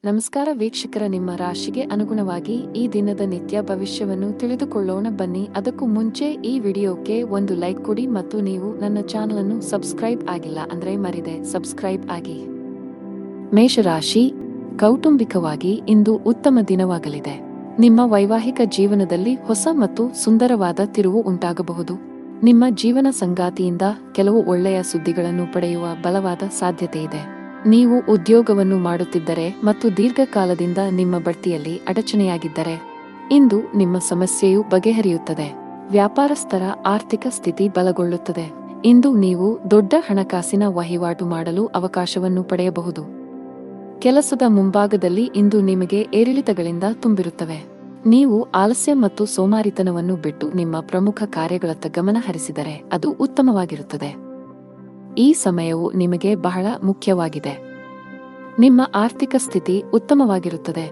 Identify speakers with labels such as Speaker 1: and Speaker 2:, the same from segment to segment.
Speaker 1: ನಮಸ್ಕಾರ ವೀಕ್ಷಕರ, ನಿಮ್ಮ ರಾಶಿಗೆ ಅನುಗುಣವಾಗಿ ಈ ದಿನದ ನಿತ್ಯ ಭವಿಷ್ಯವನ್ನು ತಿಳಿದುಕೊಳ್ಳೋಣ ಬನ್ನಿ. ಅದಕ್ಕೂ ಮುಂಚೆ ಈ ವಿಡಿಯೋಕ್ಕೆ ಒಂದು ಲೈಕ್ ಕೊಡಿ ಮತ್ತು ನೀವು ನನ್ನ ಚಾನಲ್ ಅನ್ನು ಸಬ್ಸ್ಕ್ರೈಬ್ ಆಗಿಲ್ಲ ಅಂದ್ರೆ ಮರಿದೆ ಸಬ್ಸ್ಕ್ರೈಬ್ ಆಗಿ. ಮೇಷರಾಶಿ, ಕೌಟುಂಬಿಕವಾಗಿ ಇಂದು ಉತ್ತಮ ದಿನವಾಗಲಿದೆ. ನಿಮ್ಮ ವೈವಾಹಿಕ ಜೀವನದಲ್ಲಿ ಹೊಸ ಮತ್ತು ಸುಂದರವಾದ ತಿರುವು ಉಂಟಾಗಬಹುದು. ನಿಮ್ಮ ಜೀವನ ಸಂಗಾತಿಯಿಂದ ಕೆಲವು ಒಳ್ಳೆಯ ಸುದ್ದಿಗಳನ್ನು ಪಡೆಯುವ ಬಲವಾದ ಸಾಧ್ಯತೆ ಇದೆ. ನೀವು ಉದ್ಯೋಗವನ್ನು ಮಾಡುತ್ತಿದ್ದರೆ ಮತ್ತು ದೀರ್ಘಕಾಲದಿಂದ ನಿಮ್ಮ ಬಡ್ತಿಯಲ್ಲಿ ಅಡಚಣೆಯಾಗಿದ್ದರೆ ಇಂದು ನಿಮ್ಮ ಸಮಸ್ಯೆಯು ಬಗೆಹರಿಯುತ್ತದೆ. ವ್ಯಾಪಾರಸ್ಥರ ಆರ್ಥಿಕ ಸ್ಥಿತಿ ಬಲಗೊಳ್ಳುತ್ತದೆ. ಇಂದು ನೀವು ದೊಡ್ಡ ಹಣಕಾಸಿನ ವಹಿವಾಟು ಮಾಡಲು ಅವಕಾಶವನ್ನು ಪಡೆಯಬಹುದು. ಕೆಲಸದ ಮುಂಭಾಗದಲ್ಲಿ ಇಂದು ನಿಮಗೆ ಏರಿಳಿತಗಳಿಂದ ತುಂಬಿರುತ್ತವೆ. ನೀವು ಆಲಸ್ಯ ಮತ್ತು ಸೋಮಾರಿತನವನ್ನು ಬಿಟ್ಟು ನಿಮ್ಮ ಪ್ರಮುಖ ಕಾರ್ಯಗಳತ್ತ ಗಮನ ಹರಿಸಿದರೆ ಅದು ಉತ್ತಮವಾಗಿರುತ್ತದೆ. ಈ ಸಮಯವು ನಿಮಗೆ ಬಹಳ ಮುಖ್ಯವಾಗಿದೆ. ನಿಮ್ಮ ಆರ್ಥಿಕ ಸ್ಥಿತಿ ಉತ್ತಮವಾಗಿರುತ್ತದೆ.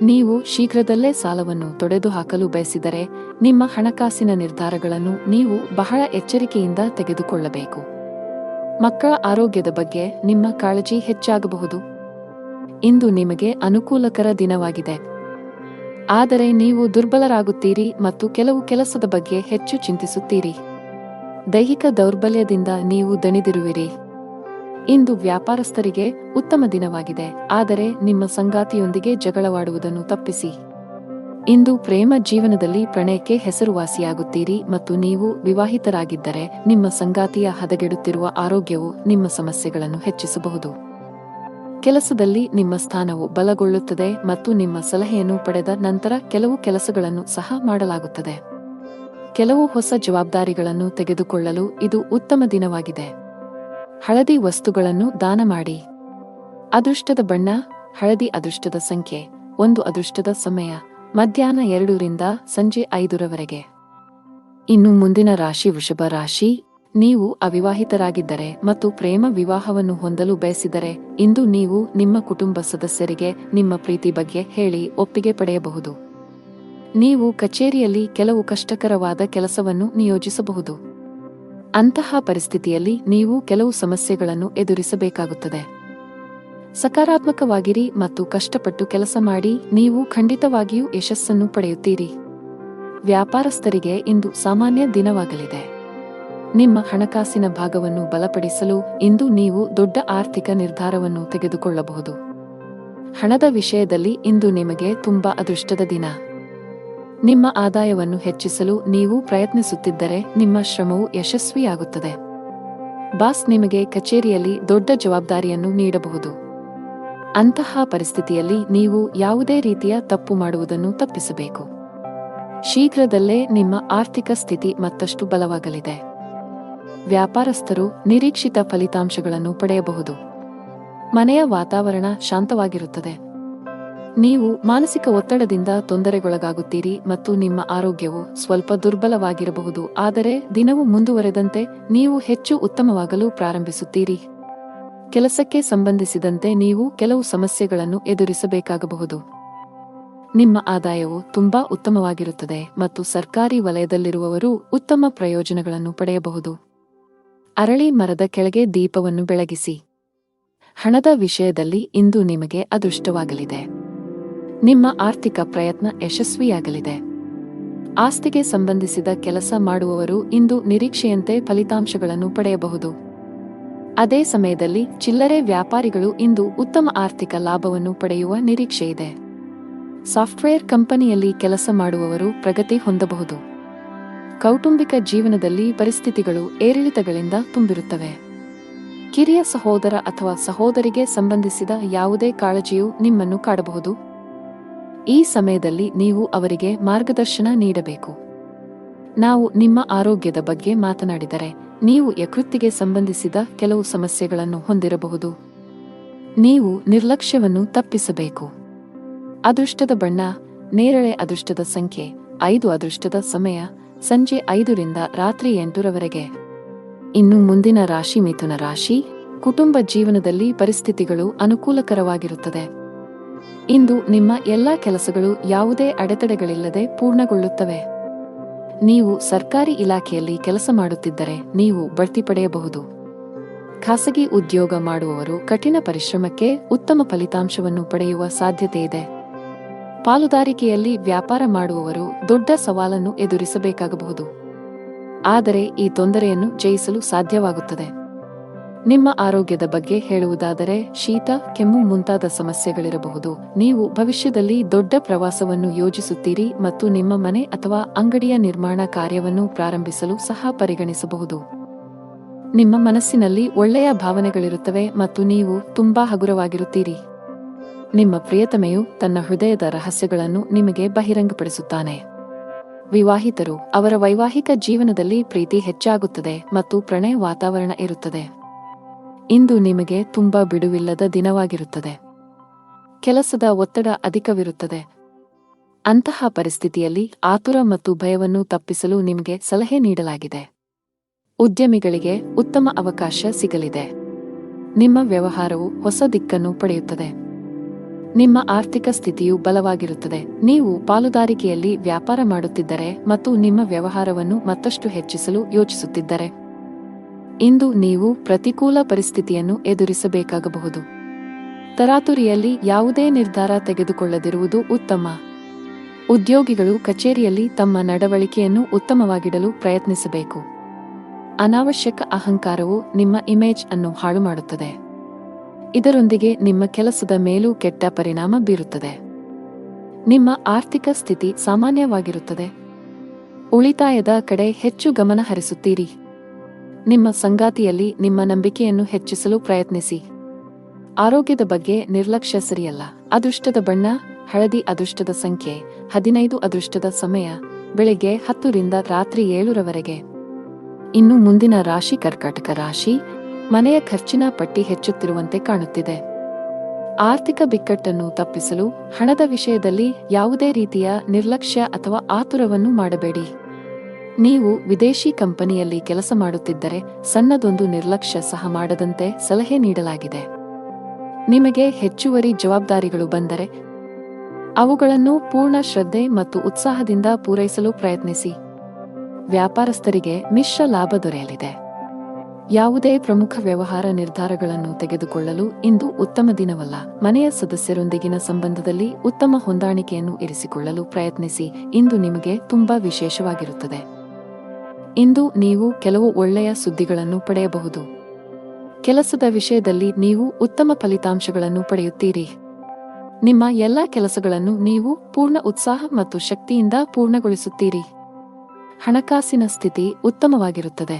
Speaker 1: ನೀವು ಶೀಘ್ರದಲ್ಲೇ ಸಾಲವನ್ನು ತೊಡೆದುಹಾಕಲು ಬಯಸಿದರೆ ನಿಮ್ಮ ಹಣಕಾಸಿನ ನಿರ್ಧಾರಗಳನ್ನು ನೀವು ಬಹಳ ಎಚ್ಚರಿಕೆಯಿಂದ ತೆಗೆದುಕೊಳ್ಳಬೇಕು. ಮಕ್ಕಳ ಆರೋಗ್ಯದ ಬಗ್ಗೆ ನಿಮ್ಮ ಕಾಳಜಿ ಹೆಚ್ಚಾಗಬಹುದು. ಇಂದು ನಿಮಗೆ ಅನುಕೂಲಕರ ದಿನವಾಗಿದೆ. ಆದರೆ ನೀವು ದುರ್ಬಲರಾಗುತ್ತೀರಿ ಮತ್ತು ಕೆಲವು ಕೆಲಸದ ಬಗ್ಗೆ ಹೆಚ್ಚು ಚಿಂತಿಸುತ್ತೀರಿ. ದೈಹಿಕ ದೌರ್ಬಲ್ಯದಿಂದ ನೀವು ದಣಿದಿರುವಿರಿ. ಇಂದು ವ್ಯಾಪಾರಸ್ಥರಿಗೆ ಉತ್ತಮ ದಿನವಾಗಿದೆ, ಆದರೆ ನಿಮ್ಮ ಸಂಗಾತಿಯೊಂದಿಗೆ ಜಗಳವಾಡುವುದನ್ನು ತಪ್ಪಿಸಿ. ಇಂದು ಪ್ರೇಮ ಜೀವನದಲ್ಲಿ ಪ್ರಣಯಕ್ಕೆ ಹೆಸರುವಾಸಿಯಾಗುತ್ತೀರಿ ಮತ್ತು ನೀವು ವಿವಾಹಿತರಾಗಿದ್ದರೆ ನಿಮ್ಮ ಸಂಗಾತಿಯ ಹದಗೆಡುತ್ತಿರುವ ಆರೋಗ್ಯವು ನಿಮ್ಮ ಸಮಸ್ಯೆಗಳನ್ನು ಹೆಚ್ಚಿಸಬಹುದು. ಕೆಲಸದಲ್ಲಿ ನಿಮ್ಮ ಸ್ಥಾನವು ಬಲಗೊಳ್ಳುತ್ತದೆ ಮತ್ತು ನಿಮ್ಮ ಸಲಹೆಯನ್ನು ಪಡೆದ ನಂತರ ಕೆಲವು ಕೆಲಸಗಳನ್ನು ಸಹ ಮಾಡಲಾಗುತ್ತದೆ. ಕೆಲವು ಹೊಸ ಜವಾಬ್ದಾರಿಗಳನ್ನು ತೆಗೆದುಕೊಳ್ಳಲು ಇದು ಉತ್ತಮ ದಿನವಾಗಿದೆ. ಹಳದಿ ವಸ್ತುಗಳನ್ನು ದಾನ ಮಾಡಿ. ಅದೃಷ್ಟದ ಬಣ್ಣ ಹಳದಿ. ಅದೃಷ್ಟದ ಸಂಖ್ಯೆ 1. ಅದೃಷ್ಟದ ಸಮಯ ಮಧ್ಯಾಹ್ನ 2 ರಿಂದ ಸಂಜೆ 5 ರವರೆಗೆ. ಇನ್ನು ಮುಂದಿನ ರಾಶಿ ವೃಷಭ ರಾಶಿ. ನೀವು ಅವಿವಾಹಿತರಾಗಿದ್ದರೆ ಮತ್ತು ಪ್ರೇಮ ವಿವಾಹವನ್ನು ಹೊಂದಲು ಬಯಸಿದರೆ ಇಂದು ನೀವು ನಿಮ್ಮ ಕುಟುಂಬ ಸದಸ್ಯರಿಗೆ ನಿಮ್ಮ ಪ್ರೀತಿ ಬಗ್ಗೆ ಹೇಳಿ ಒಪ್ಪಿಗೆ ಪಡೆಯಬಹುದು. ನೀವು ಕಚೇರಿಯಲ್ಲಿ ಕೆಲವು ಕಷ್ಟಕರವಾದ ಕೆಲಸವನ್ನು ನಿಯೋಜಿಸಬಹುದು. ಅಂತಹ ಪರಿಸ್ಥಿತಿಯಲ್ಲಿ ನೀವು ಕೆಲವು ಸಮಸ್ಯೆಗಳನ್ನು ಎದುರಿಸಬೇಕಾಗುತ್ತದೆ. ಸಕಾರಾತ್ಮಕವಾಗಿರಿ ಮತ್ತು ಕಷ್ಟಪಟ್ಟು ಕೆಲಸ ಮಾಡಿ. ನೀವು ಖಂಡಿತವಾಗಿಯೂ ಯಶಸ್ಸನ್ನು ಪಡೆಯುತ್ತೀರಿ. ವ್ಯಾಪಾರಸ್ಥರಿಗೆ ಇಂದು ಸಾಮಾನ್ಯ ದಿನವಾಗಲಿದೆ. ನಿಮ್ಮ ಹಣಕಾಸಿನ ಭಾಗವನ್ನು ಬಲಪಡಿಸಲು ಇಂದು ನೀವು ದೊಡ್ಡ ಆರ್ಥಿಕ ನಿರ್ಧಾರವನ್ನು ತೆಗೆದುಕೊಳ್ಳಬಹುದು. ಹಣದ ವಿಷಯದಲ್ಲಿ ಇಂದು ನಿಮಗೆ ತುಂಬಾ ಅದೃಷ್ಟದ ದಿನ. ನಿಮ್ಮ ಆದಾಯವನ್ನು ಹೆಚ್ಚಿಸಲು ನೀವು ಪ್ರಯತ್ನಿಸುತ್ತಿದ್ದರೆ ನಿಮ್ಮ ಶ್ರಮವು ಯಶಸ್ವಿಯಾಗುತ್ತದೆ. ಬಾಸ್ ನಿಮಗೆ ಕಚೇರಿಯಲ್ಲಿ ದೊಡ್ಡ ಜವಾಬ್ದಾರಿಯನ್ನು ನೀಡಬಹುದು. ಅಂತಹ ಪರಿಸ್ಥಿತಿಯಲ್ಲಿ ನೀವು ಯಾವುದೇ ರೀತಿಯ ತಪ್ಪು ಮಾಡುವುದನ್ನು ತಪ್ಪಿಸಬೇಕು. ಶೀಘ್ರದಲ್ಲೇ ನಿಮ್ಮ ಆರ್ಥಿಕ ಸ್ಥಿತಿ ಮತ್ತಷ್ಟು ಬಲವಾಗಲಿದೆ. ವ್ಯಾಪಾರಸ್ಥರು ನಿರೀಕ್ಷಿತ ಫಲಿತಾಂಶಗಳನ್ನು ಪಡೆಯಬಹುದು. ಮನೆಯ ವಾತಾವರಣ ಶಾಂತವಾಗಿರುತ್ತದೆ. ನೀವು ಮಾನಸಿಕ ಒತ್ತಡದಿಂದ ತೊಂದರೆಗೊಳಗಾಗುತ್ತೀರಿ ಮತ್ತು ನಿಮ್ಮ ಆರೋಗ್ಯವು ಸ್ವಲ್ಪ ದುರ್ಬಲವಾಗಿರಬಹುದು, ಆದರೆ ದಿನವು ಮುಂದುವರೆದಂತೆ ನೀವು ಹೆಚ್ಚು ಉತ್ತಮವಾಗಲು ಪ್ರಾರಂಭಿಸುತ್ತೀರಿ. ಕೆಲಸಕ್ಕೆ ಸಂಬಂಧಿಸಿದಂತೆ ನೀವು ಕೆಲವು ಸಮಸ್ಯೆಗಳನ್ನು ಎದುರಿಸಬೇಕಾಗಬಹುದು. ನಿಮ್ಮ ಆದಾಯವು ತುಂಬಾ ಉತ್ತಮವಾಗಿರುತ್ತದೆ ಮತ್ತು ಸರ್ಕಾರಿ ವಲಯದಲ್ಲಿರುವವರು ಉತ್ತಮ ಪ್ರಯೋಜನಗಳನ್ನು ಪಡೆಯಬಹುದು. ಅರಳಿ ಮರದ ಕೆಳಗೆ ದೀಪವನ್ನು ಬೆಳಗಿಸಿ. ಹಣದ ವಿಷಯದಲ್ಲಿ ಇಂದು ನಿಮಗೆ ಅದೃಷ್ಟವಾಗಲಿದೆ. ನಿಮ್ಮ ಆರ್ಥಿಕ ಪ್ರಯತ್ನ ಯಶಸ್ವಿಯಾಗಲಿದೆ. ಆಸ್ತಿಗೆ ಸಂಬಂಧಿಸಿದ ಕೆಲಸ ಮಾಡುವವರು ಇಂದು ನಿರೀಕ್ಷೆಯಂತೆ ಫಲಿತಾಂಶಗಳನ್ನು ಪಡೆಯಬಹುದು. ಅದೇ ಸಮಯದಲ್ಲಿ ಚಿಲ್ಲರೆ ವ್ಯಾಪಾರಿಗಳು ಇಂದು ಉತ್ತಮ ಆರ್ಥಿಕ ಲಾಭವನ್ನು ಪಡೆಯುವ ನಿರೀಕ್ಷೆಯಿದೆ. ಸಾಫ್ಟ್ವೇರ್ ಕಂಪನಿಯಲ್ಲಿ ಕೆಲಸ ಮಾಡುವವರು ಪ್ರಗತಿ ಹೊಂದಬಹುದು. ಕೌಟುಂಬಿಕ ಜೀವನದಲ್ಲಿ ಪರಿಸ್ಥಿತಿಗಳು ಏರಿಳಿತಗಳಿಂದ ತುಂಬಿರುತ್ತವೆ. ಕಿರಿಯ ಸಹೋದರ ಅಥವಾ ಸಹೋದರಿಗೆ ಸಂಬಂಧಿಸಿದ ಯಾವುದೇ ಕಾಳಜಿಯು ನಿಮ್ಮನ್ನು ಕಾಡಬಹುದು. ಈ ಸಮಯದಲ್ಲಿ ನೀವು ಅವರಿಗೆ ಮಾರ್ಗದರ್ಶನ ನೀಡಬೇಕು. ನಾವು ನಿಮ್ಮ ಆರೋಗ್ಯದ ಬಗ್ಗೆ ಮಾತನಾಡಿದರೆ ನೀವು ಯಕೃತ್ತಿಗೆ ಸಂಬಂಧಿಸಿದ ಕೆಲವು ಸಮಸ್ಯೆಗಳನ್ನು ಹೊಂದಿರಬಹುದು. ನೀವು ನಿರ್ಲಕ್ಷ್ಯವನ್ನು ತಪ್ಪಿಸಬೇಕು. ಅದೃಷ್ಟದ ಬಣ್ಣ ನೇರಳೆ. ಅದೃಷ್ಟದ ಸಂಖ್ಯೆ 5. ಅದೃಷ್ಟದ ಸಮಯ ಸಂಜೆ 5 ರಿಂದ ರಾತ್ರಿ 8 ರವರೆಗೆ. ಇನ್ನು ಮುಂದಿನ ರಾಶಿ ಮಿಥುನ ರಾಶಿ. ಕುಟುಂಬ ಜೀವನದಲ್ಲಿ ಪರಿಸ್ಥಿತಿಗಳು ಅನುಕೂಲಕರವಾಗಿರುತ್ತದೆ. ಇಂದು ನಿಮ್ಮ ಎಲ್ಲಾ ಕೆಲಸಗಳು ಯಾವುದೇ ಅಡೆತಡೆಗಳಿಲ್ಲದೆ ಪೂರ್ಣಗೊಳ್ಳುತ್ತವೆ. ನೀವು ಸರ್ಕಾರಿ ಇಲಾಖೆಯಲ್ಲಿ ಕೆಲಸ ಮಾಡುತ್ತಿದ್ದರೆ ನೀವು ಬಡ್ತಿ ಪಡೆಯಬಹುದು. ಖಾಸಗಿ ಉದ್ಯೋಗ ಮಾಡುವವರು ಕಠಿಣ ಪರಿಶ್ರಮಕ್ಕೆ ಉತ್ತಮ ಫಲಿತಾಂಶವನ್ನು ಪಡೆಯುವ ಸಾಧ್ಯತೆ ಇದೆ. ಪಾಲುದಾರಿಕೆಯಲ್ಲಿ ವ್ಯಾಪಾರ ಮಾಡುವವರು ದೊಡ್ಡ ಸವಾಲನ್ನು ಎದುರಿಸಬೇಕಾಗಬಹುದು. ಆದರೆ ಈ ತೊಂದರೆಯನ್ನು ಜಯಿಸಲು ಸಾಧ್ಯವಾಗುತ್ತದೆ. ನಿಮ್ಮ ಆರೋಗ್ಯದ ಬಗ್ಗೆ ಹೇಳುವುದಾದರೆ ಶೀತ, ಕೆಮ್ಮು ಮುಂತಾದ ಸಮಸ್ಯೆಗಳಿರಬಹುದು. ನೀವು ಭವಿಷ್ಯದಲ್ಲಿ ದೊಡ್ಡ ಪ್ರವಾಸವನ್ನು ಯೋಜಿಸುತ್ತೀರಿ ಮತ್ತು ನಿಮ್ಮ ಮನೆ ಅಥವಾ ಅಂಗಡಿಯ ನಿರ್ಮಾಣ ಕಾರ್ಯವನ್ನು ಪ್ರಾರಂಭಿಸಲು ಸಹ ಪರಿಗಣಿಸಬಹುದು. ನಿಮ್ಮ ಮನಸ್ಸಿನಲ್ಲಿ ಒಳ್ಳೆಯ ಭಾವನೆಗಳಿರುತ್ತವೆ ಮತ್ತು ನೀವು ತುಂಬಾ ಹಗುರವಾಗಿರುತ್ತೀರಿ. ನಿಮ್ಮ ಪ್ರಿಯತಮೆಯು ತನ್ನ ಹೃದಯದ ರಹಸ್ಯಗಳನ್ನು ನಿಮಗೆ ಬಹಿರಂಗಪಡಿಸುತ್ತಾನೆ. ವಿವಾಹಿತರು, ಅವರ ವೈವಾಹಿಕ ಜೀವನದಲ್ಲಿ ಪ್ರೀತಿ ಹೆಚ್ಚಾಗುತ್ತದೆ ಮತ್ತು ಪ್ರಣಯ ವಾತಾವರಣ ಇರುತ್ತದೆ. ಇಂದು ನಿಮಗೆ ತುಂಬಾ ಬಿಡುವಿಲ್ಲದ ದಿನವಾಗಿರುತ್ತದೆ. ಕೆಲಸದ ಒತ್ತಡ ಅಧಿಕವಿರುತ್ತದೆ. ಅಂತಹ ಪರಿಸ್ಥಿತಿಯಲ್ಲಿ ಆತುರ ಮತ್ತು ಭಯವನ್ನು ತಪ್ಪಿಸಲು ನಿಮಗೆ ಸಲಹೆ ನೀಡಲಾಗಿದೆ. ಉದ್ಯಮಿಗಳಿಗೆ ಉತ್ತಮ ಅವಕಾಶ ಸಿಗಲಿದೆ. ನಿಮ್ಮ ವ್ಯವಹಾರವು ಹೊಸ ದಿಕ್ಕನ್ನು ಪಡೆಯುತ್ತದೆ. ನಿಮ್ಮ ಆರ್ಥಿಕ ಸ್ಥಿತಿಯು ಬಲವಾಗಿರುತ್ತದೆ. ನೀವು ಪಾಲುದಾರಿಕೆಯಲ್ಲಿ ವ್ಯಾಪಾರ ಮಾಡುತ್ತಿದ್ದರೆ ಮತ್ತು ನಿಮ್ಮ ವ್ಯವಹಾರವನ್ನು ಮತ್ತಷ್ಟು ಹೆಚ್ಚಿಸಲು ಯೋಚಿಸುತ್ತಿದ್ದರೆ ಇಂದು ನೀವು ಪ್ರತಿಕೂಲ ಪರಿಸ್ಥಿತಿಯನ್ನು ಎದುರಿಸಬೇಕಾಗಬಹುದು. ತರಾತುರಿಯಲ್ಲಿ ಯಾವುದೇ ನಿರ್ಧಾರ ತೆಗೆದುಕೊಳ್ಳದಿರುವುದು ಉತ್ತಮ. ಉದ್ಯೋಗಿಗಳು ಕಚೇರಿಯಲ್ಲಿ ತಮ್ಮ ನಡವಳಿಕೆಯನ್ನು ಉತ್ತಮವಾಗಿಡಲು ಪ್ರಯತ್ನಿಸಬೇಕು. ಅನಾವಶ್ಯಕ ಅಹಂಕಾರವು ನಿಮ್ಮ ಇಮೇಜ್ ಅನ್ನು ಹಾಳು ಮಾಡುತ್ತದೆ. ಇದರೊಂದಿಗೆ ನಿಮ್ಮ ಕೆಲಸದ ಮೇಲೂ ಕೆಟ್ಟ ಪರಿಣಾಮ ಬೀರುತ್ತದೆ. ನಿಮ್ಮ ಆರ್ಥಿಕ ಸ್ಥಿತಿ ಸಾಮಾನ್ಯವಾಗಿರುತ್ತದೆ. ಉಳಿತಾಯದ ಕಡೆ ಹೆಚ್ಚು ಗಮನ ಹರಿಸುತ್ತೀರಿ. ನಿಮ್ಮ ಸಂಗಾತಿಯಲ್ಲಿ ನಿಮ್ಮ ನಂಬಿಕೆಯನ್ನು ಹೆಚ್ಚಿಸಲು ಪ್ರಯತ್ನಿಸಿ. ಆರೋಗ್ಯದ ಬಗ್ಗೆ ನಿರ್ಲಕ್ಷ್ಯ ಸರಿಯಲ್ಲ. ಅದೃಷ್ಟದ ಬಣ್ಣ ಹಳದಿ. ಅದೃಷ್ಟದ ಸಂಖ್ಯೆ 15. ಅದೃಷ್ಟದ ಸಮಯ ಬೆಳಿಗ್ಗೆ 10 ರಿಂದ ರಾತ್ರಿ 7 ಇನ್ನು ಮುಂದಿನ ರಾಶಿ ಕರ್ಕಾಟಕ ರಾಶಿ. ಮನೆಯ ಖರ್ಚಿನ ಪಟ್ಟಿ ಹೆಚ್ಚುತ್ತಿರುವಂತೆ ಕಾಣುತ್ತಿದೆ. ಆರ್ಥಿಕ ಬಿಕ್ಕಟ್ಟನ್ನು ತಪ್ಪಿಸಲು ಹಣದ ವಿಷಯದಲ್ಲಿ ಯಾವುದೇ ರೀತಿಯ ನಿರ್ಲಕ್ಷ್ಯ ಅಥವಾ ಆತುರವನ್ನು ಮಾಡಬೇಡಿ. ನೀವು ವಿದೇಶಿ ಕಂಪನಿಯಲ್ಲಿ ಕೆಲಸ ಮಾಡುತ್ತಿದ್ದರೆ ಸಣ್ಣದೊಂದು ನಿರ್ಲಕ್ಷ್ಯ ಸಹ ಮಾಡದಂತೆ ಸಲಹೆ ನೀಡಲಾಗಿದೆ. ನಿಮಗೆ ಹೆಚ್ಚುವರಿ ಜವಾಬ್ದಾರಿಗಳು ಬಂದರೆ ಅವುಗಳನ್ನು ಪೂರ್ಣ ಶ್ರದ್ಧೆ ಮತ್ತು ಉತ್ಸಾಹದಿಂದ ಪೂರೈಸಲು ಪ್ರಯತ್ನಿಸಿ. ವ್ಯಾಪಾರಸ್ಥರಿಗೆ ಮಿಶ್ರ ಲಾಭ ದೊರೆಯಲಿದೆ. ಯಾವುದೇ ಪ್ರಮುಖ ವ್ಯವಹಾರ ನಿರ್ಧಾರಗಳನ್ನು ತೆಗೆದುಕೊಳ್ಳಲು ಇಂದು ಉತ್ತಮ ದಿನವಲ್ಲ. ಮನೆಯ ಸದಸ್ಯರೊಂದಿಗಿನ ಸಂಬಂಧದಲ್ಲಿ ಉತ್ತಮ ಹೊಂದಾಣಿಕೆಯನ್ನು ಇರಿಸಿಕೊಳ್ಳಲು ಪ್ರಯತ್ನಿಸಿ. ಇಂದು ನಿಮಗೆ ತುಂಬಾ ವಿಶೇಷವಾಗಿರುತ್ತದೆ. ಇಂದು ನೀವು ಕೆಲವು ಒಳ್ಳೆಯ ಸುದ್ದಿಗಳನ್ನು ಪಡೆಯಬಹುದು. ಕೆಲಸದ ವಿಷಯದಲ್ಲಿ ನೀವು ಉತ್ತಮ ಫಲಿತಾಂಶಗಳನ್ನು ಪಡೆಯುತ್ತೀರಿ. ನಿಮ್ಮ ಎಲ್ಲಾ ಕೆಲಸಗಳನ್ನು ನೀವು ಪೂರ್ಣ ಉತ್ಸಾಹ ಮತ್ತು ಶಕ್ತಿಯಿಂದ ಪೂರ್ಣಗೊಳಿಸುತ್ತೀರಿ. ಹಣಕಾಸಿನ ಸ್ಥಿತಿ ಉತ್ತಮವಾಗಿರುತ್ತದೆ.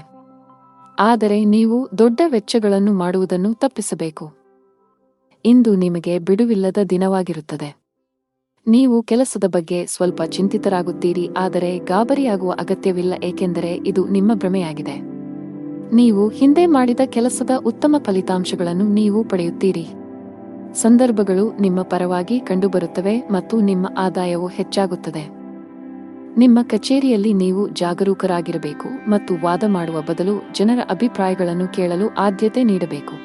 Speaker 1: ಆದರೆ ನೀವು ದೊಡ್ಡ ವೆಚ್ಚಗಳನ್ನು ಮಾಡುವುದನ್ನು ತಪ್ಪಿಸಬೇಕು. ಇಂದು ನಿಮಗೆ ಬಿಡುವಿಲ್ಲದ ದಿನವಾಗಿರುತ್ತದೆ. ನೀವು ಕೆಲಸದ ಬಗ್ಗೆ ಸ್ವಲ್ಪ ಚಿಂತಿತರಾಗುತ್ತೀರಿ, ಆದರೆ ಗಾಬರಿಯಾಗುವ ಅಗತ್ಯವಿಲ್ಲ, ಏಕೆಂದರೆ ಇದು ನಿಮ್ಮ ಭ್ರಮೆಯಾಗಿದೆ. ನೀವು ಹಿಂದೆ ಮಾಡಿದ ಕೆಲಸದ ಉತ್ತಮ ಫಲಿತಾಂಶಗಳನ್ನು ನೀವು ಪಡೆಯುತ್ತೀರಿ. ಸಂದರ್ಭಗಳು ನಿಮ್ಮ ಪರವಾಗಿ ಕಂಡುಬರುತ್ತವೆ ಮತ್ತು ನಿಮ್ಮ ಆದಾಯವು ಹೆಚ್ಚಾಗುತ್ತದೆ. ನಿಮ್ಮ ಕಚೇರಿಯಲ್ಲಿ ನೀವು ಜಾಗರೂಕರಾಗಿರಬೇಕು ಮತ್ತು ವಾದ ಮಾಡುವ ಬದಲು ಜನರ ಅಭಿಪ್ರಾಯಗಳನ್ನು ಕೇಳಲು ಆದ್ಯತೆ ನೀಡಬೇಕು.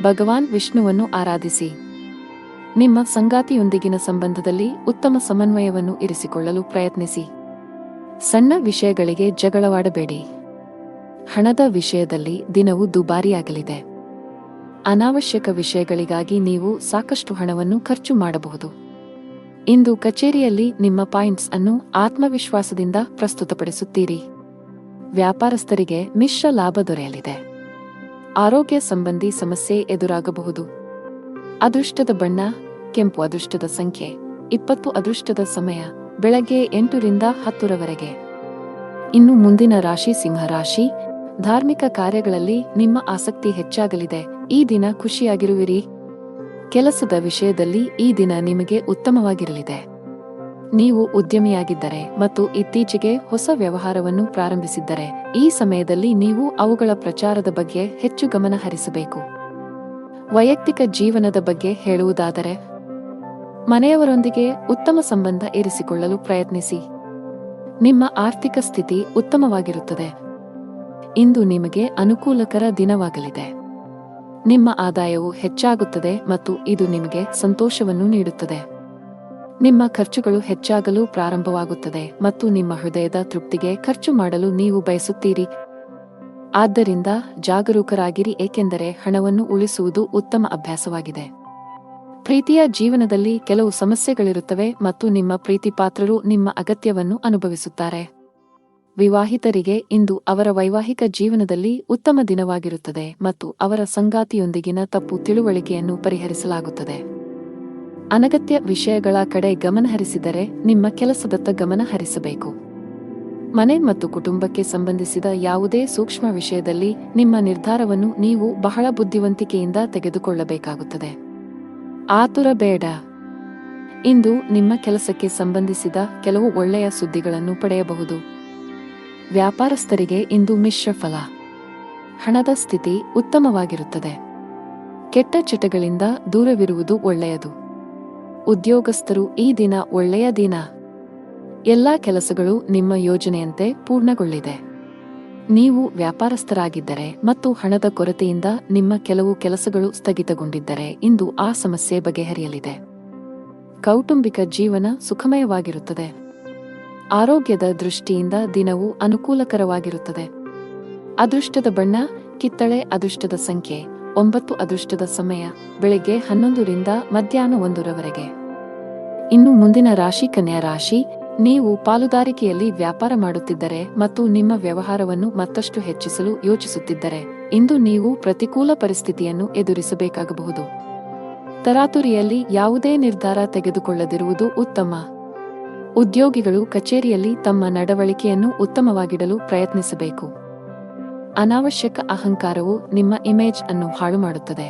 Speaker 1: ಭಗವಾನ್ ವಿಷ್ಣುವನ್ನು ಆರಾಧಿಸಿ. ನಿಮ್ಮ ಸಂಗಾತಿಯೊಂದಿಗಿನ ಸಂಬಂಧದಲ್ಲಿ ಉತ್ತಮ ಸಮನ್ವಯವನ್ನು ಇರಿಸಿಕೊಳ್ಳಲು ಪ್ರಯತ್ನಿಸಿ. ಸಣ್ಣ ವಿಷಯಗಳಿಗೆ ಜಗಳವಾಡಬೇಡಿ. ಹಣದ ವಿಷಯದಲ್ಲಿ ದಿನವು ದುಬಾರಿಯಾಗಲಿದೆ. ಅನಾವಶ್ಯಕ ವಿಷಯಗಳಿಗಾಗಿ ನೀವು ಸಾಕಷ್ಟು ಹಣವನ್ನು ಖರ್ಚು ಮಾಡಬಹುದು. ಇಂದು ಕಚೇರಿಯಲ್ಲಿ ನಿಮ್ಮ ಪಾಯಿಂಟ್ಸ್ ಅನ್ನು ಆತ್ಮವಿಶ್ವಾಸದಿಂದ ಪ್ರಸ್ತುತಪಡಿಸುತ್ತೀರಿ. ವ್ಯಾಪಾರಸ್ಥರಿಗೆ ಮಿಶ್ರ ಲಾಭ ದೊರೆಯಲಿದೆ. ಆರೋಗ್ಯ ಸಂಬಂಧಿ ಸಮಸ್ಯೆ ಎದುರಾಗಬಹುದು. ಅದೃಷ್ಟದ ಬಣ್ಣ ಕೆಂಪು. ಅದೃಷ್ಟದ ಸಂಖ್ಯೆ 20. ಅದೃಷ್ಟದ ಸಮಯ ಬೆಳಗ್ಗೆ 8 ರಿಂದ 10 ಇನ್ನು ಮುಂದಿನ ರಾಶಿ ಸಿಂಹ ರಾಶಿ. ಧಾರ್ಮಿಕ ಕಾರ್ಯಗಳಲ್ಲಿ ನಿಮ್ಮ ಆಸಕ್ತಿ ಹೆಚ್ಚಾಗಲಿದೆ. ಈ ದಿನ ಖುಷಿಯಾಗಿರುವಿರಿ. ಕೆಲಸದ ವಿಷಯದಲ್ಲಿ ಈ ದಿನ ನಿಮಗೆ ಉತ್ತಮವಾಗಿರಲಿದೆ. ನೀವು ಉದ್ಯಮಿಯಾಗಿದ್ದರೆ ಮತ್ತು ಇತ್ತೀಚೆಗೆ ಹೊಸ ವ್ಯವಹಾರವನ್ನು ಪ್ರಾರಂಭಿಸಿದ್ದರೆ ಈ ಸಮಯದಲ್ಲಿ ನೀವು ಅವುಗಳ ಪ್ರಚಾರದ ಬಗ್ಗೆ ಹೆಚ್ಚು ಗಮನ ಹರಿಸಬೇಕು. ವೈಯಕ್ತಿಕ ಜೀವನದ ಬಗ್ಗೆ ಹೇಳುವುದಾದರೆ ಮನೆಯವರೊಂದಿಗೆ ಉತ್ತಮ ಸಂಬಂಧ ಇರಿಸಿಕೊಳ್ಳಲು ಪ್ರಯತ್ನಿಸಿ. ನಿಮ್ಮ ಆರ್ಥಿಕ ಸ್ಥಿತಿ ಉತ್ತಮವಾಗಿರುತ್ತದೆ. ಇಂದು ನಿಮಗೆ ಅನುಕೂಲಕರ ದಿನವಾಗಲಿದೆ. ನಿಮ್ಮ ಆದಾಯವು ಹೆಚ್ಚಾಗುತ್ತದೆ ಮತ್ತು ಇದು ನಿಮಗೆ ಸಂತೋಷವನ್ನು ನೀಡುತ್ತದೆ. ನಿಮ್ಮ ಖರ್ಚುಗಳು ಹೆಚ್ಚಾಗಲು ಪ್ರಾರಂಭವಾಗುತ್ತದೆ ಮತ್ತು ನಿಮ್ಮ ಹೃದಯದ ತೃಪ್ತಿಗೆ ಖರ್ಚು ಮಾಡಲು ನೀವು ಬಯಸುತ್ತೀರಿ. ಆದ್ದರಿಂದ ಜಾಗರೂಕರಾಗಿರಿ, ಏಕೆಂದರೆ ಹಣವನ್ನು ಉಳಿಸುವುದು ಉತ್ತಮ ಅಭ್ಯಾಸವಾಗಿದೆ. ಪ್ರೀತಿಯ ಜೀವನದಲ್ಲಿ ಕೆಲವು ಸಮಸ್ಯೆಗಳಿರುತ್ತವೆ ಮತ್ತು ನಿಮ್ಮ ಪ್ರೀತಿಪಾತ್ರರು ನಿಮ್ಮ ಅಗತ್ಯವನ್ನು ಅನುಭವಿಸುತ್ತಾರೆ. ವಿವಾಹಿತರಿಗೆ ಇಂದು ಅವರ ವೈವಾಹಿಕ ಜೀವನದಲ್ಲಿ ಉತ್ತಮ ದಿನವಾಗಿರುತ್ತದೆ ಮತ್ತು ಅವರ ಸಂಗಾತಿಯೊಂದಿಗಿನ ತಪ್ಪು ತಿಳುವಳಿಕೆಯನ್ನು ಪರಿಹರಿಸಲಾಗುತ್ತದೆ. ಅನಗತ್ಯ ವಿಷಯಗಳ ಕಡೆ ಗಮನಹರಿಸಿದರೆ ನಿಮ್ಮ ಕೆಲಸದತ್ತ ಗಮನ ಹರಿಸಬೇಕು. ಮನೆ ಮತ್ತು ಕುಟುಂಬಕ್ಕೆ ಸಂಬಂಧಿಸಿದ ಯಾವುದೇ ಸೂಕ್ಷ್ಮ ವಿಷಯದಲ್ಲಿ ನಿಮ್ಮ ನಿರ್ಧಾರವನ್ನು ನೀವು ಬಹಳ ಬುದ್ಧಿವಂತಿಕೆಯಿಂದ ತೆಗೆದುಕೊಳ್ಳಬೇಕಾಗುತ್ತದೆ. ಆತುರ ಬೇಡ. ಇಂದು ನಿಮ್ಮ ಕೆಲಸಕ್ಕೆ ಸಂಬಂಧಿಸಿದ ಕೆಲವು ಒಳ್ಳೆಯ ಸುದ್ದಿಗಳನ್ನು ಪಡೆಯಬಹುದು. ವ್ಯಾಪಾರಸ್ಥರಿಗೆ ಇಂದು ಮಿಶ್ರ ಫಲ. ಹಣದ ಸ್ಥಿತಿ ಉತ್ತಮವಾಗಿರುತ್ತದೆ. ಕೆಟ್ಟ ಚಟಗಳಿಂದ ದೂರವಿರುವುದು ಒಳ್ಳೆಯದು. ಉದ್ಯೋಗಸ್ಥರು ಈ ದಿನ ಒಳ್ಳೆಯ ದಿನ. ಎಲ್ಲಾ ಕೆಲಸಗಳು ನಿಮ್ಮ ಯೋಜನೆಯಂತೆ ಪೂರ್ಣಗೊಳ್ಳಿದೆ. ನೀವು ವ್ಯಾಪಾರಸ್ಥರಾಗಿದ್ದರೆ ಮತ್ತು ಹಣದ ಕೊರತೆಯಿಂದ ನಿಮ್ಮ ಕೆಲವು ಕೆಲಸಗಳು ಸ್ಥಗಿತಗೊಂಡಿದ್ದರೆ ಇಂದು ಆ ಸಮಸ್ಯೆ ಬಗೆಹರಿಯಲಿದೆ. ಕೌಟುಂಬಿಕ ಜೀವನ ಸುಖಮಯವಾಗಿರುತ್ತದೆ. ಆರೋಗ್ಯದ ದೃಷ್ಟಿಯಿಂದ ದಿನವು ಅನುಕೂಲಕರವಾಗಿರುತ್ತದೆ. ಅದೃಷ್ಟದ ಬಣ್ಣ ಕಿತ್ತಳೆ. ಅದೃಷ್ಟದ ಸಂಖ್ಯೆ 9. ಅದೃಷ್ಟದ ಸಮಯ ಬೆಳಗ್ಗೆ 11 ರಿಂದ ಮಧ್ಯಾಹ್ನ 1 ರವರೆಗೆ. ಇನ್ನು ಮುಂದಿನ ರಾಶಿ ಕನ್ಯಾ ರಾಶಿ. ನೀವು ಪಾಲುದಾರಿಕೆಯಲ್ಲಿ ವ್ಯಾಪಾರ ಮಾಡುತ್ತಿದ್ದರೆ ಮತ್ತು ನಿಮ್ಮ ವ್ಯವಹಾರವನ್ನು ಮತ್ತಷ್ಟು ಹೆಚ್ಚಿಸಲು ಯೋಚಿಸುತ್ತಿದ್ದರೆ ಇಂದು ನೀವು ಪ್ರತಿಕೂಲ ಪರಿಸ್ಥಿತಿಯನ್ನು ಎದುರಿಸಬೇಕಾಗಬಹುದು. ತರಾತುರಿಯಲ್ಲಿ ಯಾವುದೇ ನಿರ್ಧಾರ ತೆಗೆದುಕೊಳ್ಳದಿರುವುದು ಉತ್ತಮ. ಉದ್ಯೋಗಿಗಳು ಕಚೇರಿಯಲ್ಲಿ ತಮ್ಮ ನಡವಳಿಕೆಯನ್ನು ಉತ್ತಮವಾಗಿಡಲು ಪ್ರಯತ್ನಿಸಬೇಕು. ಅನಾವಶ್ಯಕ ಅಹಂಕಾರವು ನಿಮ್ಮ ಇಮೇಜ್ ಅನ್ನು ಹಾಳು ಮಾಡುತ್ತದೆ.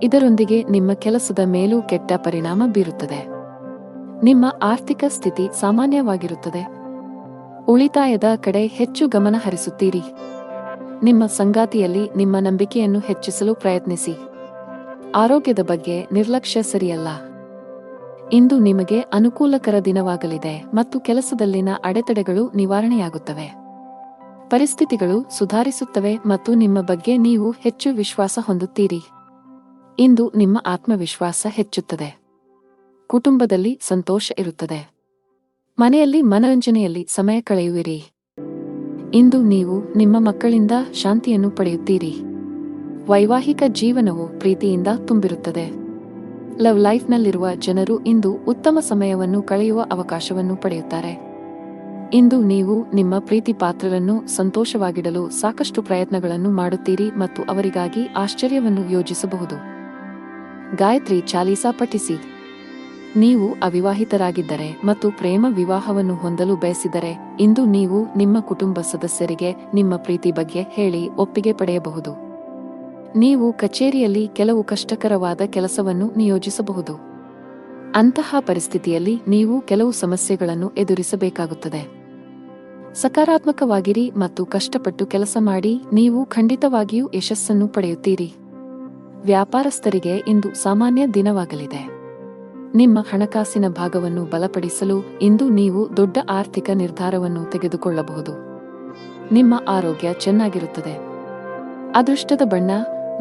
Speaker 1: ಇದರೊಂದಿಗೆ ನಿಮ್ಮ ಕೆಲಸದ ಮೇಲೂ ಕೆಟ್ಟ ಪರಿಣಾಮ ಬೀರುತ್ತದೆ. ನಿಮ್ಮ ಆರ್ಥಿಕ ಸ್ಥಿತಿ ಸಾಮಾನ್ಯವಾಗಿರುತ್ತದೆ. ಉಳಿತಾಯದ ಕಡೆ ಹೆಚ್ಚು ಗಮನ ಹರಿಸುತ್ತೀರಿ. ನಿಮ್ಮ ಸಂಗಾತಿಯಲ್ಲಿ ನಿಮ್ಮ ನಂಬಿಕೆಯನ್ನು ಹೆಚ್ಚಿಸಲು ಪ್ರಯತ್ನಿಸಿ. ಆರೋಗ್ಯದ ಬಗ್ಗೆ ನಿರ್ಲಕ್ಷ್ಯ ಸರಿಯಲ್ಲ. ಇಂದು ನಿಮಗೆ ಅನುಕೂಲಕರ ದಿನವಾಗಲಿದೆ ಮತ್ತು ಕೆಲಸದಲ್ಲಿನ ಅಡೆತಡೆಗಳು ನಿವಾರಣೆಯಾಗುತ್ತವೆ. ಪರಿಸ್ಥಿತಿಗಳು ಸುಧಾರಿಸುತ್ತವೆ ಮತ್ತು ನಿಮ್ಮ ಬಗ್ಗೆ ನೀವು ಹೆಚ್ಚು ವಿಶ್ವಾಸ ಹೊಂದುತ್ತೀರಿ. ಇಂದು ನಿಮ್ಮ ಆತ್ಮವಿಶ್ವಾಸ ಹೆಚ್ಚುತ್ತದೆ. ಕುಟುಂಬದಲ್ಲಿ ಸಂತೋಷ ಇರುತ್ತದೆ. ಮನೆಯಲ್ಲಿ ಮನರಂಜನೆಯಲ್ಲಿ ಸಮಯ ಕಳೆಯುವಿರಿ. ಇಂದು ನೀವು ನಿಮ್ಮ ಮಕ್ಕಳಿಂದ ಶಾಂತಿಯನ್ನು ಪಡೆಯುತ್ತೀರಿ. ವೈವಾಹಿಕ ಜೀವನವು ಪ್ರೀತಿಯಿಂದ ತುಂಬಿರುತ್ತದೆ. ಲವ್ ಲೈಫ್ನಲ್ಲಿರುವ ಜನರು ಇಂದು ಉತ್ತಮ ಸಮಯವನ್ನು ಕಳೆಯುವ ಅವಕಾಶವನ್ನು ಪಡೆಯುತ್ತಾರೆ. ಇಂದು ನೀವು ನಿಮ್ಮ ಪ್ರೀತಿ ಪಾತ್ರರನ್ನು ಸಂತೋಷವಾಗಿಡಲು ಸಾಕಷ್ಟು ಪ್ರಯತ್ನಗಳನ್ನು ಮಾಡುತ್ತೀರಿ ಮತ್ತು ಅವರಿಗಾಗಿ ಆಶ್ಚರ್ಯವನ್ನು ಯೋಜಿಸಬಹುದು. ಗಾಯತ್ರಿ ಚಾಲೀಸಾ ಪಠಿಸಿ. ನೀವು ಅವಿವಾಹಿತರಾಗಿದ್ದರೆ ಮತ್ತು ಪ್ರೇಮ ವಿವಾಹವನ್ನು ಹೊಂದಲು ಬಯಸಿದರೆ ಇಂದು ನೀವು ನಿಮ್ಮ ಕುಟುಂಬ ಸದಸ್ಯರಿಗೆ ನಿಮ್ಮ ಪ್ರೀತಿ ಬಗ್ಗೆ ಹೇಳಿ ಒಪ್ಪಿಗೆ ಪಡೆಯಬಹುದು. ನೀವು ಕಚೇರಿಯಲ್ಲಿ ಕೆಲವು ಕಷ್ಟಕರವಾದ ಕೆಲಸವನ್ನು ನಿಯೋಜಿಸಬಹುದು. ಅಂತಹ ಪರಿಸ್ಥಿತಿಯಲ್ಲಿ ನೀವು ಕೆಲವು ಸಮಸ್ಯೆಗಳನ್ನು ಎದುರಿಸಬೇಕಾಗುತ್ತದೆ. ಸಕಾರಾತ್ಮಕವಾಗಿರಿ ಮತ್ತು ಕಷ್ಟಪಟ್ಟು ಕೆಲಸ ಮಾಡಿ. ನೀವು ಖಂಡಿತವಾಗಿಯೂ ಯಶಸ್ಸನ್ನು ಪಡೆಯುತ್ತೀರಿ. ವ್ಯಾಪಾರಸ್ಥರಿಗೆ ಇಂದು ಸಾಮಾನ್ಯ ದಿನವಾಗಲಿದೆ. ನಿಮ್ಮ ಹಣಕಾಸಿನ ಭಾಗವನ್ನು ಬಲಪಡಿಸಲು ಇಂದು ನೀವು ದೊಡ್ಡ ಆರ್ಥಿಕ ನಿರ್ಧಾರವನ್ನು ತೆಗೆದುಕೊಳ್ಳಬಹುದು. ನಿಮ್ಮ ಆರೋಗ್ಯ ಚೆನ್ನಾಗಿರುತ್ತದೆ. ಅದೃಷ್ಟದ ಬಣ್ಣ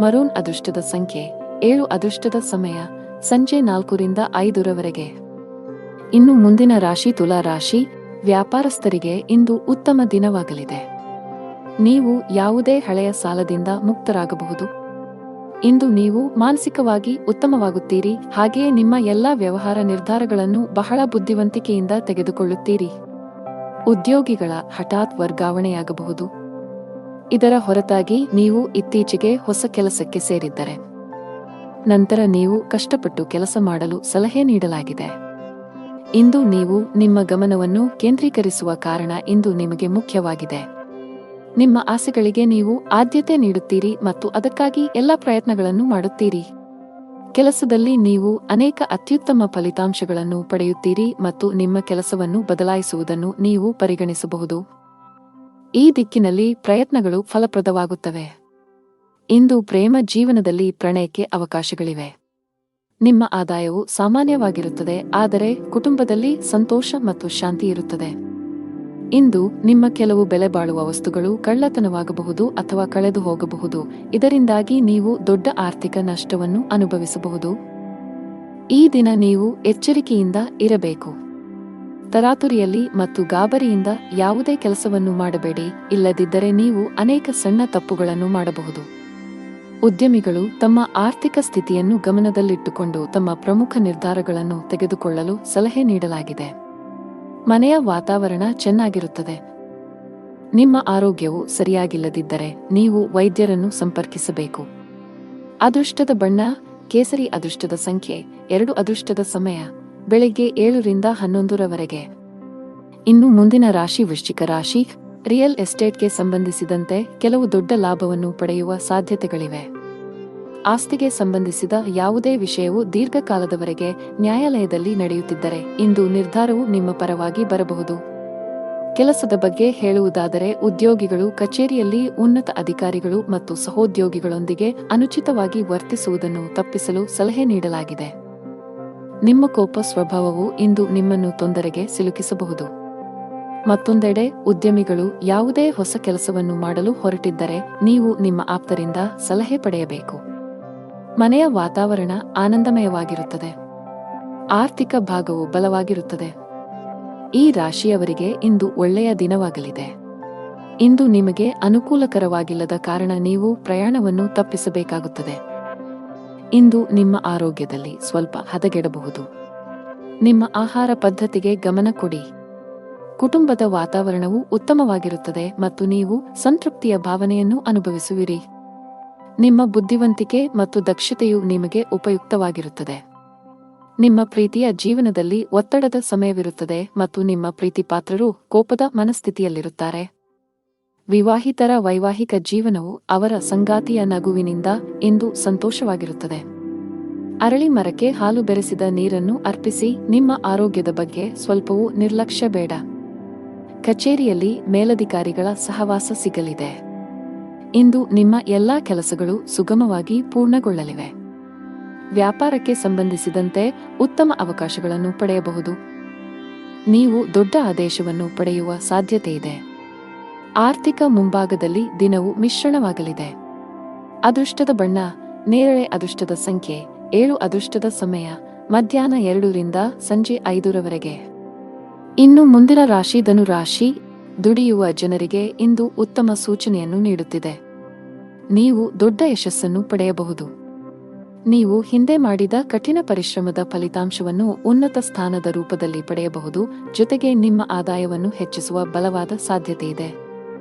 Speaker 1: ಮರೂನ್. ಅದೃಷ್ಟದ ಸಂಖ್ಯೆ 7. ಅದೃಷ್ಟದ ಸಮಯ ಸಂಜೆ 4 ರಿಂದ 5 ರವರೆಗೆ. ಇನ್ನು ಮುಂದಿನ ರಾಶಿ ತುಲಾ ರಾಶಿ. ವ್ಯಾಪಾರಸ್ಥರಿಗೆ ಇಂದು ಉತ್ತಮ ದಿನವಾಗಲಿದೆ. ನೀವು ಯಾವುದೇ ಹಳೆಯ ಸಾಲದಿಂದ ಮುಕ್ತರಾಗಬಹುದು. ಇಂದು ನೀವು ಮಾನಸಿಕವಾಗಿ ಉತ್ತಮವಾಗುತ್ತೀರಿ. ಹಾಗೆಯೇ ನಿಮ್ಮ ಎಲ್ಲಾ ವ್ಯವಹಾರ ನಿರ್ಧಾರಗಳನ್ನು ಬಹಳ ಬುದ್ಧಿವಂತಿಕೆಯಿಂದ ತೆಗೆದುಕೊಳ್ಳುತ್ತೀರಿ. ಉದ್ಯೋಗಿಗಳ ಹಠಾತ್ ವರ್ಗಾವಣೆಯಾಗಬಹುದು. ಇದರ ಹೊರತಾಗಿ ನೀವು ಇತ್ತೀಚೆಗೆ ಹೊಸ ಕೆಲಸಕ್ಕೆ ಸೇರಿದ್ದರೆ ನಂತರ ನೀವು ಕಷ್ಟಪಟ್ಟು ಕೆಲಸ ಮಾಡಲು ಸಲಹೆ ನೀಡಲಾಗಿದೆ. ಇಂದು ನೀವು ನಿಮ್ಮ ಗಮನವನ್ನು ಕೇಂದ್ರೀಕರಿಸುವ ಕಾರಣ ಇಂದು ನಿಮಗೆ ಮುಖ್ಯವಾಗಿದೆ. ನಿಮ್ಮ ಆಸೆಗಳಿಗೆ ನೀವು ಆದ್ಯತೆ ನೀಡುತ್ತೀರಿ ಮತ್ತು ಅದಕ್ಕಾಗಿ ಎಲ್ಲ ಪ್ರಯತ್ನಗಳನ್ನು ಮಾಡುತ್ತೀರಿ. ಕೆಲಸದಲ್ಲಿ ನೀವು ಅನೇಕ ಅತ್ಯುತ್ತಮ ಫಲಿತಾಂಶಗಳನ್ನು ಪಡೆಯುತ್ತೀರಿ ಮತ್ತು ನಿಮ್ಮ ಕೆಲಸವನ್ನು ಬದಲಾಯಿಸುವುದನ್ನು ನೀವು ಪರಿಗಣಿಸಬಹುದು. ಈ ದಿಕ್ಕಿನಲ್ಲಿ ಪ್ರಯತ್ನಗಳು ಫಲಪ್ರದವಾಗುತ್ತವೆ. ಇಂದು ಪ್ರೇಮ ಜೀವನದಲ್ಲಿ ಪ್ರಣಯಕ್ಕೆ ಅವಕಾಶಗಳಿವೆ. ನಿಮ್ಮ ಆದಾಯವು ಸಾಮಾನ್ಯವಾಗಿರುತ್ತದೆ, ಆದರೆ ಕುಟುಂಬದಲ್ಲಿ ಸಂತೋಷ ಮತ್ತು ಶಾಂತಿ ಇರುತ್ತದೆ. ಇಂದು ನಿಮ್ಮ ಕೆಲವು ಬೆಲೆ ಬಾಳುವ ವಸ್ತುಗಳು ಕಳ್ಳತನವಾಗಬಹುದು ಅಥವಾ ಕಳೆದು ಹೋಗಬಹುದು. ಇದರಿಂದಾಗಿ ನೀವು ದೊಡ್ಡ ಆರ್ಥಿಕ ನಷ್ಟವನ್ನು ಅನುಭವಿಸಬಹುದು. ಈ ದಿನ ನೀವು ಎಚ್ಚರಿಕೆಯಿಂದ ಇರಬೇಕು. ತರಾತುರಿಯಲ್ಲಿ ಮತ್ತು ಗಾಬರಿಯಿಂದ ಯಾವುದೇ ಕೆಲಸವನ್ನು ಮಾಡಬೇಡಿ, ಇಲ್ಲದಿದ್ದರೆ ನೀವು ಅನೇಕ ಸಣ್ಣ ತಪ್ಪುಗಳನ್ನು ಮಾಡಬಹುದು. ಉದ್ಯಮಿಗಳು ತಮ್ಮ ಆರ್ಥಿಕ ಸ್ಥಿತಿಯನ್ನು ಗಮನದಲ್ಲಿಟ್ಟುಕೊಂಡು ತಮ್ಮ ಪ್ರಮುಖ ನಿರ್ಧಾರಗಳನ್ನು ತೆಗೆದುಕೊಳ್ಳಲು ಸಲಹೆ ನೀಡಲಾಗಿದೆ. ಮನೆಯ ವಾತಾವರಣ ಚೆನ್ನಾಗಿರುತ್ತದೆ. ನಿಮ್ಮ ಆರೋಗ್ಯವು ಸರಿಯಾಗಿಲ್ಲದಿದ್ದರೆ ನೀವು ವೈದ್ಯರನ್ನು ಸಂಪರ್ಕಿಸಬೇಕು. ಅದೃಷ್ಟದ ಬಣ್ಣ ಕೇಸರಿ. ಅದೃಷ್ಟದ ಸಂಖ್ಯೆ 2. ಅದೃಷ್ಟದ ಸಮಯ ಬೆಳಿಗ್ಗೆ 7 ರಿಂದ 11 ರವರೆಗೆ. ಇನ್ನು ಮುಂದಿನ ರಾಶಿ ವೃಶ್ಚಿಕ ರಾಶಿ. ರಿಯಲ್ ಎಸ್ಟೇಟ್ಗೆ ಸಂಬಂಧಿಸಿದಂತೆ ಕೆಲವು ದೊಡ್ಡ ಲಾಭವನ್ನು ಪಡೆಯುವ ಸಾಧ್ಯತೆಗಳಿವೆ. ಆಸ್ತಿಗೆ ಸಂಬಂಧಿಸಿದ ಯಾವುದೇ ವಿಷಯವು ದೀರ್ಘಕಾಲದವರೆಗೆ ನ್ಯಾಯಾಲಯದಲ್ಲಿ ನಡೆಯುತ್ತಿದ್ದರೆ ಇಂದು ನಿರ್ಧಾರವು ನಿಮ್ಮ ಪರವಾಗಿ ಬರಬಹುದು. ಕೆಲಸದ ಬಗ್ಗೆ ಹೇಳುವುದಾದರೆ, ಉದ್ಯೋಗಿಗಳು ಕಚೇರಿಯಲ್ಲಿ ಉನ್ನತ ಅಧಿಕಾರಿಗಳು ಮತ್ತು ಸಹೋದ್ಯೋಗಿಗಳೊಂದಿಗೆ ಅನುಚಿತವಾಗಿ ವರ್ತಿಸುವುದನ್ನು ತಪ್ಪಿಸಲು ಸಲಹೆ ನೀಡಲಾಗಿದೆ. ನಿಮ್ಮ ಕೋಪ ಸ್ವಭಾವವು ಇಂದು ನಿಮ್ಮನ್ನು ತೊಂದರೆಗೆ ಸಿಲುಕಿಸಬಹುದು. ಮತ್ತೊಂದೆಡೆ, ಉದ್ಯಮಿಗಳು ಯಾವುದೇ ಹೊಸ ಕೆಲಸವನ್ನು ಮಾಡಲು ಹೊರಟಿದ್ದರೆ ನೀವು ನಿಮ್ಮ ಆಪ್ತರಿಂದ ಸಲಹೆ ಪಡೆಯಬೇಕು. ಮನೆಯ ವಾತಾವರಣ ಆನಂದಮಯವಾಗಿರುತ್ತದೆ. ಆರ್ಥಿಕ ಭಾಗವು ಬಲವಾಗಿರುತ್ತದೆ. ಈ ರಾಶಿಯವರಿಗೆ ಇಂದು ಒಳ್ಳೆಯ ದಿನವಾಗಲಿದೆ. ಇಂದು ನಿಮಗೆ ಅನುಕೂಲಕರವಾಗಿಲ್ಲದ ಕಾರಣ ನೀವು ಪ್ರಯಾಣವನ್ನು ತಪ್ಪಿಸಬೇಕಾಗುತ್ತದೆ. ಇಂದು ನಿಮ್ಮ ಆರೋಗ್ಯದಲ್ಲಿ ಸ್ವಲ್ಪ ಹದಗೆಡಬಹುದು. ನಿಮ್ಮ ಆಹಾರ ಪದ್ಧತಿಗೆ ಗಮನ ಕೊಡಿ. ಕುಟುಂಬದ ವಾತಾವರಣವು ಉತ್ತಮವಾಗಿರುತ್ತದೆ ಮತ್ತು ನೀವು ಸಂತೃಪ್ತಿಯ ಭಾವನೆಯನ್ನು ಅನುಭವಿಸುವಿರಿ. ನಿಮ್ಮ ಬುದ್ಧಿವಂತಿಕೆ ಮತ್ತು ದಕ್ಷತೆಯು ನಿಮಗೆ ಉಪಯುಕ್ತವಾಗಿರುತ್ತದೆ. ನಿಮ್ಮ ಪ್ರೀತಿಯ ಜೀವನದಲ್ಲಿ ಒತ್ತಡದ ಸಮಯವಿರುತ್ತದೆ ಮತ್ತು ನಿಮ್ಮ ಪ್ರೀತಿಪಾತ್ರರು ಕೋಪದ ಮನಸ್ಥಿತಿಯಲ್ಲಿರುತ್ತಾರೆ. ವಿವಾಹಿತರ ವೈವಾಹಿಕ ಜೀವನವು ಅವರ ಸಂಗಾತಿಯ ನಗುವಿನಿಂದ ಇಂದು ಸಂತೋಷವಾಗಿರುತ್ತದೆ. ಅರಳಿ ಮರಕ್ಕೆ ಹಾಲು ಬೆರೆಸಿದ ನೀರನ್ನು ಅರ್ಪಿಸಿ. ನಿಮ್ಮ ಆರೋಗ್ಯದ ಬಗ್ಗೆ ಸ್ವಲ್ಪವೂ ನಿರ್ಲಕ್ಷ್ಯ ಬೇಡ. ಕಚೇರಿಯಲ್ಲಿ ಮೇಲಧಿಕಾರಿಗಳ ಸಹವಾಸ ಸಿಗಲಿದೆ. ಇಂದು ನಿಮ್ಮ ಎಲ್ಲಾ ಕೆಲಸಗಳು ಸುಗಮವಾಗಿ ಪೂರ್ಣಗೊಳ್ಳಲಿವೆ. ವ್ಯಾಪಾರಕ್ಕೆ ಸಂಬಂಧಿಸಿದಂತೆ ಉತ್ತಮ ಅವಕಾಶಗಳನ್ನು ಪಡೆಯಬಹುದು. ನೀವು ದೊಡ್ಡ ಆದೇಶವನ್ನು ಪಡೆಯುವ ಸಾಧ್ಯತೆಯಿದೆ. ಆರ್ಥಿಕ ಮುಂಭಾಗದಲ್ಲಿ ದಿನವು ಮಿಶ್ರಣವಾಗಲಿದೆ. ಅದೃಷ್ಟದ ಬಣ್ಣ ನೇರಳೆ. ಅದೃಷ್ಟದ ಸಂಖ್ಯೆ 7. ಅದೃಷ್ಟದ ಸಮಯ ಮಧ್ಯಾಹ್ನ 2 ರಿಂದ ಸಂಜೆ 5 ರವರೆಗೆ. ಇನ್ನು ಮುಂದಿನ ರಾಶಿ ಧನು ರಾಶಿ. ದುಡಿಯುವ ಜನರಿಗೆ ಇಂದು ಉತ್ತಮ ಸೂಚನೆಯನ್ನು ನೀಡುತ್ತಿದೆ. ನೀವು ದೊಡ್ಡ ಯಶಸ್ಸನ್ನು ಪಡೆಯಬಹುದು. ನೀವು ಹಿಂದೆ ಮಾಡಿದ ಕಠಿಣ ಪರಿಶ್ರಮದ ಫಲಿತಾಂಶವನ್ನು ಉನ್ನತ ಸ್ಥಾನದ ರೂಪದಲ್ಲಿ ಪಡೆಯಬಹುದು. ಜೊತೆಗೆ ನಿಮ್ಮ ಆದಾಯವನ್ನು ಹೆಚ್ಚಿಸುವ ಬಲವಾದ ಸಾಧ್ಯತೆಯಿದೆ.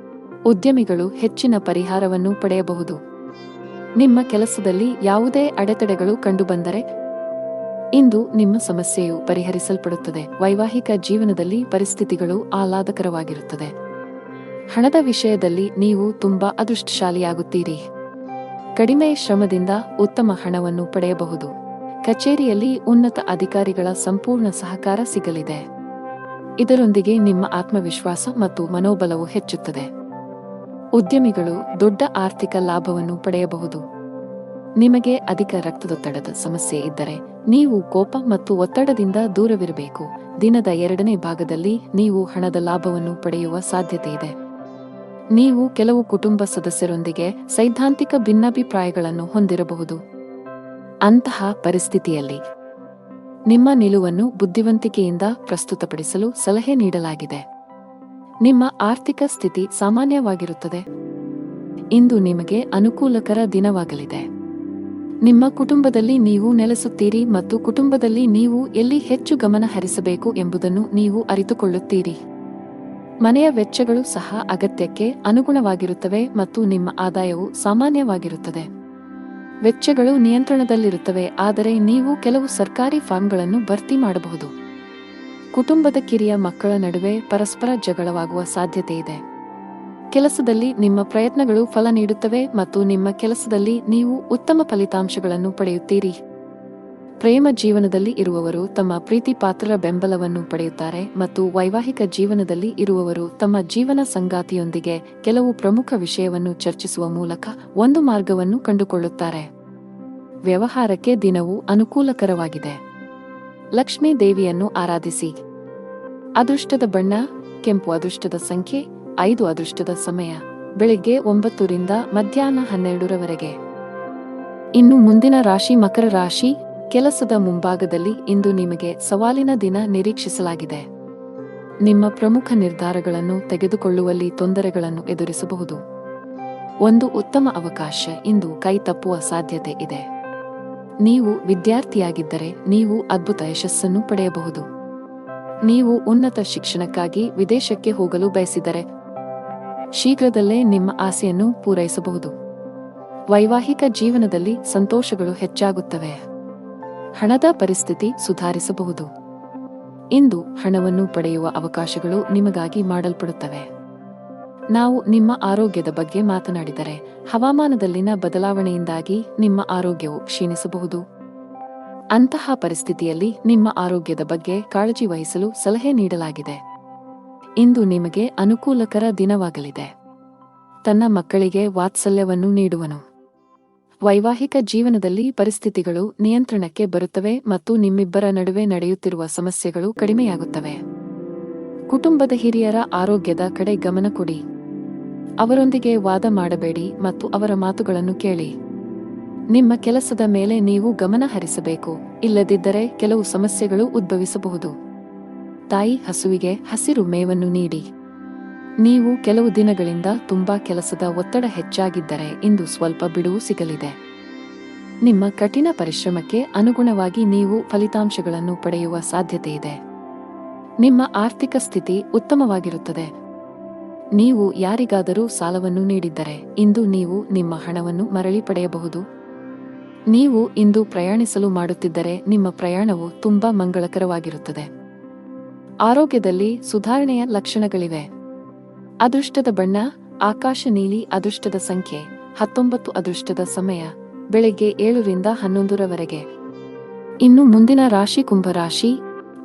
Speaker 1: ಉದ್ಯಮಿಗಳು ಹೆಚ್ಚಿನ ಪರಿಹಾರವನ್ನು ಪಡೆಯಬಹುದು. ನಿಮ್ಮ ಕೆಲಸದಲ್ಲಿ ಯಾವುದೇ ಅಡೆತಡೆಗಳು ಕಂಡುಬಂದರೆ ಇಂದು ನಿಮ್ಮ ಸಮಸ್ಯೆಯು ಪರಿಹರಿಸಲ್ಪಡುತ್ತದೆ. ವೈವಾಹಿಕ ಜೀವನದಲ್ಲಿ ಪರಿಸ್ಥಿತಿಗಳು ಆಹ್ಲಾದಕರವಾಗಿರುತ್ತದೆ. ಹಣದ ವಿಷಯದಲ್ಲಿ ನೀವು ತುಂಬಾ ಅದೃಷ್ಟಶಾಲಿಯಾಗುತ್ತೀರಿ. ಕಡಿಮೆ ಶ್ರಮದಿಂದ ಉತ್ತಮ ಹಣವನ್ನು ಪಡೆಯಬಹುದು. ಕಚೇರಿಯಲ್ಲಿ ಉನ್ನತ ಅಧಿಕಾರಿಗಳ ಸಂಪೂರ್ಣ ಸಹಕಾರ ಸಿಗಲಿದೆ. ಇದರೊಂದಿಗೆ ನಿಮ್ಮ ಆತ್ಮವಿಶ್ವಾಸ ಮತ್ತು ಮನೋಬಲವು ಹೆಚ್ಚುತ್ತದೆ. ಉದ್ಯಮಿಗಳು ದೊಡ್ಡ ಆರ್ಥಿಕ ಲಾಭವನ್ನು ಪಡೆಯಬಹುದು. ನಿಮಗೆ ಅಧಿಕ ರಕ್ತದೊತ್ತಡದ ಸಮಸ್ಯೆ ಇದ್ದರೆ ನೀವು ಕೋಪ ಮತ್ತು ಒತ್ತಡದಿಂದ ದೂರವಿರಬೇಕು. ದಿನದ 2ನೇ ಭಾಗದಲ್ಲಿ ನೀವು ಹಣದ ಲಾಭವನ್ನು ಪಡೆಯುವ ಸಾಧ್ಯತೆಯಿದೆ. ನೀವು ಕೆಲವು ಕುಟುಂಬ ಸದಸ್ಯರೊಂದಿಗೆ ಸೈದ್ಧಾಂತಿಕ ಭಿನ್ನಾಭಿಪ್ರಾಯಗಳನ್ನು ಹೊಂದಿರಬಹುದು. ಅಂತಹ ಪರಿಸ್ಥಿತಿಯಲ್ಲಿ ನಿಮ್ಮ ನಿಲುವನ್ನು ಬುದ್ಧಿವಂತಿಕೆಯಿಂದ ಪ್ರಸ್ತುತಪಡಿಸಲು ಸಲಹೆ ನೀಡಲಾಗಿದೆ. ನಿಮ್ಮ ಆರ್ಥಿಕ ಸ್ಥಿತಿ ಸಾಮಾನ್ಯವಾಗಿರುತ್ತದೆ. ಇಂದು ನಿಮಗೆ ಅನುಕೂಲಕರ ದಿನವಾಗಲಿದೆ. ನಿಮ್ಮ ಕುಟುಂಬದಲ್ಲಿ ನೀವು ನೆಲೆಸುತ್ತೀರಿ ಮತ್ತು ಕುಟುಂಬದಲ್ಲಿ ನೀವು ಎಲ್ಲಿ ಹೆಚ್ಚು ಗಮನ ಹರಿಸಬೇಕು ಎಂಬುದನ್ನು ನೀವು ಅರಿತುಕೊಳ್ಳುತ್ತೀರಿ. ಮನೆಯ ವೆಚ್ಚಗಳು ಸಹ ಅಗತ್ಯಕ್ಕೆ ಅನುಗುಣವಾಗಿರುತ್ತವೆ ಮತ್ತು ನಿಮ್ಮ ಆದಾಯವು ಸಾಮಾನ್ಯವಾಗಿರುತ್ತದೆ. ವೆಚ್ಚಗಳು ನಿಯಂತ್ರಣದಲ್ಲಿರುತ್ತವೆ, ಆದರೆ ನೀವು ಕೆಲವು ಸರ್ಕಾರಿ ಫಾರ್ಮ್ಗಳನ್ನು ಭರ್ತಿ ಮಾಡಬಹುದು. ಕುಟುಂಬದ ಕಿರಿಯ ಮಕ್ಕಳ ನಡುವೆ ಪರಸ್ಪರ ಜಗಳವಾಗುವ ಸಾಧ್ಯತೆಯಿದೆ. ಕೆಲಸದಲ್ಲಿ ನಿಮ್ಮ ಪ್ರಯತ್ನಗಳು ಫಲ ನೀಡುತ್ತವೆ ಮತ್ತು ನಿಮ್ಮ ಕೆಲಸದಲ್ಲಿ ನೀವು ಉತ್ತಮ ಫಲಿತಾಂಶಗಳನ್ನು ಪಡೆಯುತ್ತೀರಿ. ಪ್ರೇಮ ಜೀವನದಲ್ಲಿ ಇರುವವರು ತಮ್ಮ ಪ್ರೀತಿಪಾತ್ರರ ಬೆಂಬಲವನ್ನು ಪಡೆಯುತ್ತಾರೆ ಮತ್ತು ವೈವಾಹಿಕ ಜೀವನದಲ್ಲಿ ಇರುವವರು ತಮ್ಮ ಜೀವನ ಸಂಗಾತಿಯೊಂದಿಗೆ ಕೆಲವು ಪ್ರಮುಖ ವಿಷಯವನ್ನು ಚರ್ಚಿಸುವ ಮೂಲಕ ಒಂದು ಮಾರ್ಗವನ್ನು ಕಂಡುಕೊಳ್ಳುತ್ತಾರೆ. ವ್ಯವಹಾರಕ್ಕೆ ದಿನವು ಅನುಕೂಲಕರವಾಗಿದೆ. ಲಕ್ಷ್ಮೀ ದೇವಿಯನ್ನು ಆರಾಧಿಸಿ. ಅದೃಷ್ಟದ ಬಣ್ಣ ಕೆಂಪು. ಅದೃಷ್ಟದ ಸಂಖ್ಯೆ 5. ಅದೃಷ್ಟದ ಸಮಯ ಬೆಳಿಗ್ಗೆ 9 ರಿಂದ ಮಧ್ಯಾಹ್ನ 12 ರವರೆಗೆ. ಇನ್ನು ಮುಂದಿನ ರಾಶಿ ಮಕರ ರಾಶಿ. ಕೆಲಸದ ಮುಂಭಾಗದಲ್ಲಿ ಇಂದು ನಿಮಗೆ ಸವಾಲಿನ ದಿನ ನಿರೀಕ್ಷಿಸಲಾಗಿದೆ. ನಿಮ್ಮ ಪ್ರಮುಖ ನಿರ್ಧಾರಗಳನ್ನು ತೆಗೆದುಕೊಳ್ಳುವಲ್ಲಿ ತೊಂದರೆಗಳನ್ನು ಎದುರಿಸಬಹುದು. ಒಂದು ಉತ್ತಮ ಅವಕಾಶ ಇಂದು ಕೈ ತಪ್ಪುವ ಸಾಧ್ಯತೆ ಇದೆ. ನೀವು ವಿದ್ಯಾರ್ಥಿಯಾಗಿದ್ದರೆ ನೀವು ಅದ್ಭುತ ಯಶಸ್ಸನ್ನು ಪಡೆಯಬಹುದು. ನೀವು ಉನ್ನತ ಶಿಕ್ಷಣಕ್ಕಾಗಿ ವಿದೇಶಕ್ಕೆ ಹೋಗಲು ಬಯಸಿದರೆ ಶೀಘ್ರದಲ್ಲೇ ನಿಮ್ಮ ಆಸೆಯನ್ನು ಪೂರೈಸಬಹುದು. ವೈವಾಹಿಕ ಜೀವನದಲ್ಲಿ ಸಂತೋಷಗಳು ಹೆಚ್ಚಾಗುತ್ತವೆ. ಹಣದ ಪರಿಸ್ಥಿತಿ ಸುಧಾರಿಸಬಹುದು. ಇಂದು ಹಣವನ್ನು ಪಡೆಯುವ ಅವಕಾಶಗಳು ನಿಮಗಾಗಿ ಮಾಡಲ್ಪಡುತ್ತವೆ. ನಾವು ನಿಮ್ಮ ಆರೋಗ್ಯದ ಬಗ್ಗೆ ಮಾತನಾಡಿದರೆ, ಹವಾಮಾನದಲ್ಲಿನ ಬದಲಾವಣೆಯಿಂದಾಗಿ ನಿಮ್ಮ ಆರೋಗ್ಯವು ಕ್ಷೀಣಿಸಬಹುದು. ಅಂತಹ ಪರಿಸ್ಥಿತಿಯಲ್ಲಿ ನಿಮ್ಮ ಆರೋಗ್ಯದ ಬಗ್ಗೆ ಕಾಳಜಿ ವಹಿಸಲು ಸಲಹೆ ನೀಡಲಾಗಿದೆ. ಇಂದು ನಿಮಗೆ ಅನುಕೂಲಕರ ದಿನವಾಗಲಿದೆ. ತನ್ನ ಮಕ್ಕಳಿಗೆ ವಾತ್ಸಲ್ಯವನ್ನು ನೀಡುವನು. ವೈವಾಹಿಕ ಜೀವನದಲ್ಲಿ ಪರಿಸ್ಥಿತಿಗಳು ನಿಯಂತ್ರಣಕ್ಕೆ ಬರುತ್ತವೆ ಮತ್ತು ನಿಮ್ಮಿಬ್ಬರ ನಡುವೆ ನಡೆಯುತ್ತಿರುವ ಸಮಸ್ಯೆಗಳು ಕಡಿಮೆಯಾಗುತ್ತವೆ. ಕುಟುಂಬದ ಹಿರಿಯರ ಆರೋಗ್ಯದ ಕಡೆ ಗಮನ ಕೊಡಿ. ಅವರೊಂದಿಗೆ ವಾದ ಮಾಡಬೇಡಿ ಮತ್ತು ಅವರ ಮಾತುಗಳನ್ನು ಕೇಳಿ. ನಿಮ್ಮ ಕೆಲಸದ ಮೇಲೆ ನೀವು ಗಮನ ಹರಿಸಬೇಕು, ಇಲ್ಲದಿದ್ದರೆ ಕೆಲವು ಸಮಸ್ಯೆಗಳು ಉದ್ಭವಿಸಬಹುದು. ತಾಯಿ ಹಸುವಿಗೆ ಹಸಿರು ಮೇವನ್ನು ನೀಡಿ. ನೀವು ಕೆಲವು ದಿನಗಳಿಂದ ತುಂಬಾ ಕೆಲಸದ ಒತ್ತಡ ಹೆಚ್ಚಾಗಿದ್ದರೆ ಇಂದು ಸ್ವಲ್ಪ ಬಿಡುವು ಸಿಗಲಿದೆ. ನಿಮ್ಮ ಕಠಿಣ ಪರಿಶ್ರಮಕ್ಕೆ ಅನುಗುಣವಾಗಿ ನೀವು ಫಲಿತಾಂಶಗಳನ್ನು ಪಡೆಯುವ ಸಾಧ್ಯತೆಯಿದೆ. ನಿಮ್ಮ ಆರ್ಥಿಕ ಸ್ಥಿತಿ ಉತ್ತಮವಾಗಿರುತ್ತದೆ. ನೀವು ಯಾರಿಗಾದರೂ ಸಾಲವನ್ನು ನೀಡಿದ್ದರೆ ಇಂದು ನೀವು ನಿಮ್ಮ ಹಣವನ್ನು ಮರಳಿ ಪಡೆಯಬಹುದು. ನೀವು ಇಂದು ಪ್ರಯಾಣಿಸಲು ಮಾಡುತ್ತಿದ್ದರೆ ನಿಮ್ಮ ಪ್ರಯಾಣವು ತುಂಬಾ ಮಂಗಳಕರವಾಗಿರುತ್ತದೆ. ಆರೋಗ್ಯದಲ್ಲಿ ಸುಧಾರಣೆಯ ಲಕ್ಷಣಗಳಿವೆ. ಅದೃಷ್ಟದ ಬಣ್ಣ ಆಕಾಶ ನೀಲಿ. ಅದೃಷ್ಟದ ಸಂಖ್ಯೆ 19. ಅದೃಷ್ಟದ ಸಮಯ ಬೆಳಗ್ಗೆ 7 ರಿಂದ 11 ಇನ್ನು ಮುಂದಿನ ರಾಶಿ ಕುಂಭರಾಶಿ.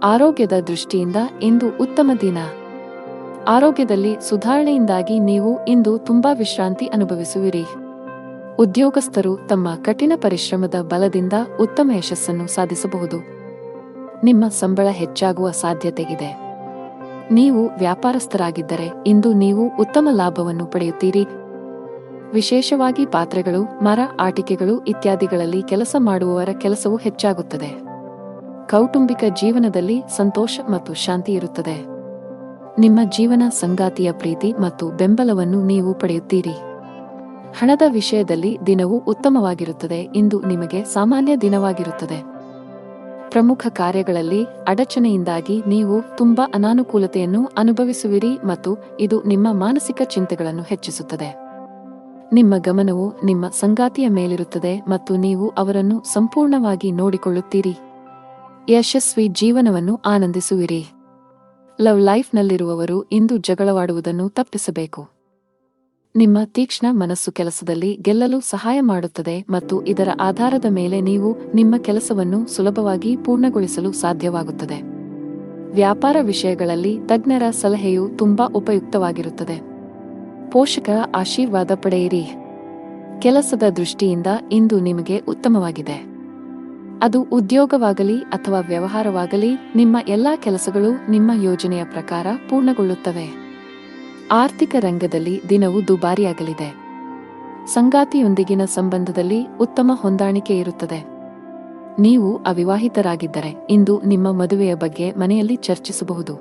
Speaker 1: ಆರೋಗ್ಯದ ದೃಷ್ಟಿಯಿಂದ ಇಂದು ಉತ್ತಮ ದಿನ. ಆರೋಗ್ಯದಲ್ಲಿ ಸುಧಾರಣೆಯಿಂದಾಗಿ ನೀವು ಇಂದು ತುಂಬಾ ವಿಶ್ರಾಂತಿ ಅನುಭವಿಸುವಿರಿ. ಉದ್ಯೋಗಸ್ಥರು ತಮ್ಮ ಕಠಿಣ ಪರಿಶ್ರಮದ ಬಲದಿಂದ ಉತ್ತಮ ಯಶಸ್ಸನ್ನು ಸಾಧಿಸಬಹುದು. ನಿಮ್ಮ ಸಂಬಳ ಹೆಚ್ಚಾಗುವ ಸಾಧ್ಯತೆಯಿದೆ. ನೀವು ವ್ಯಾಪಾರಸ್ಥರಾಗಿದ್ದರೆ ಇಂದು ನೀವು ಉತ್ತಮ ಲಾಭವನ್ನು ಪಡೆಯುತ್ತೀರಿ. ವಿಶೇಷವಾಗಿ ಪಾತ್ರೆಗಳು, ಮರ, ಆಟಿಕೆಗಳು ಇತ್ಯಾದಿಗಳಲ್ಲಿ ಕೆಲಸ ಮಾಡುವವರ ಕೆಲಸವು ಹೆಚ್ಚಾಗುತ್ತದೆ. ಕೌಟುಂಬಿಕ ಜೀವನದಲ್ಲಿ ಸಂತೋಷ ಮತ್ತು ಶಾಂತಿ ಇರುತ್ತದೆ. ನಿಮ್ಮ ಜೀವನ ಸಂಗಾತಿಯ ಪ್ರೀತಿ ಮತ್ತು ಬೆಂಬಲವನ್ನು ನೀವು ಪಡೆಯುತ್ತೀರಿ. ಹಣದ ವಿಷಯದಲ್ಲಿ ದಿನವು ಉತ್ತಮವಾಗಿರುತ್ತದೆ. ಇಂದು ನಿಮಗೆ ಸಾಮಾನ್ಯ ದಿನವಾಗಿರುತ್ತದೆ. ಪ್ರಮುಖ ಕಾರ್ಯಗಳಲ್ಲಿ ಅಡಚಣೆಯಿಂದಾಗಿ ನೀವು ತುಂಬಾ ಅನಾನುಕೂಲತೆಯನ್ನು ಅನುಭವಿಸುವಿರಿ ಮತ್ತು ಇದು ನಿಮ್ಮ ಮಾನಸಿಕ ಚಿಂತೆಗಳನ್ನು ಹೆಚ್ಚಿಸುತ್ತದೆ. ನಿಮ್ಮ ಗಮನವು ನಿಮ್ಮ ಸಂಗಾತಿಯ ಮೇಲಿರುತ್ತದೆ ಮತ್ತು ನೀವು ಅವರನ್ನು ಸಂಪೂರ್ಣವಾಗಿ ನೋಡಿಕೊಳ್ಳುತ್ತೀರಿ. ಯಶಸ್ವಿ ಜೀವನವನ್ನು ಆನಂದಿಸುವಿರಿ. ಲವ್ ಲೈಫ್ನಲ್ಲಿರುವವರು ಇಂದು ಜಗಳವಾಡುವುದನ್ನು ತಪ್ಪಿಸಬೇಕು. ನಿಮ್ಮ ತೀಕ್ಷ್ಣ ಮನಸ್ಸು ಕೆಲಸದಲ್ಲಿ ಗೆಲ್ಲಲು ಸಹಾಯ ಮಾಡುತ್ತದೆ ಮತ್ತು ಇದರ ಆಧಾರದ ಮೇಲೆ ನೀವು ನಿಮ್ಮ ಕೆಲಸವನ್ನು ಸುಲಭವಾಗಿ ಪೂರ್ಣಗೊಳಿಸಲು ಸಾಧ್ಯವಾಗುತ್ತದೆ. ವ್ಯಾಪಾರ ವಿಷಯಗಳಲ್ಲಿ ತಜ್ಞರ ಸಲಹೆಯು ತುಂಬಾ ಉಪಯುಕ್ತವಾಗಿರುತ್ತದೆ. ಪೋಷಕರ ಆಶೀರ್ವಾದ ಪಡೆಯಿರಿ. ಕೆಲಸದ ದೃಷ್ಟಿಯಿಂದ ಇಂದು ನಿಮಗೆ ಉತ್ತಮವಾಗಿದೆ. ಅದು ಉದ್ಯೋಗವಾಗಲಿ ಅಥವಾ ವ್ಯವಹಾರವಾಗಲಿ, ನಿಮ್ಮ ಎಲ್ಲಾ ಕೆಲಸಗಳು ನಿಮ್ಮ ಯೋಜನೆಯ ಪ್ರಕಾರ ಪೂರ್ಣಗೊಳ್ಳುತ್ತವೆ. ಆರ್ಥಿಕ ರಂಗದಲ್ಲಿ ದಿನವು ದುಬಾರಿಯಾಗಲಿದೆ. ಸಂಗಾತಿಯೊಂದಿಗಿನ ಸಂಬಂಧದಲ್ಲಿ ಉತ್ತಮ ಹೊಂದಾಣಿಕೆ ಇರುತ್ತದೆ. ನೀವು ಅವಿವಾಹಿತರಾಗಿದ್ದರೆ ಇಂದು ನಿಮ್ಮ ಮದುವೆಯ ಬಗ್ಗೆ ಮನೆಯಲ್ಲಿ ಚರ್ಚಿಸಬಹುದು.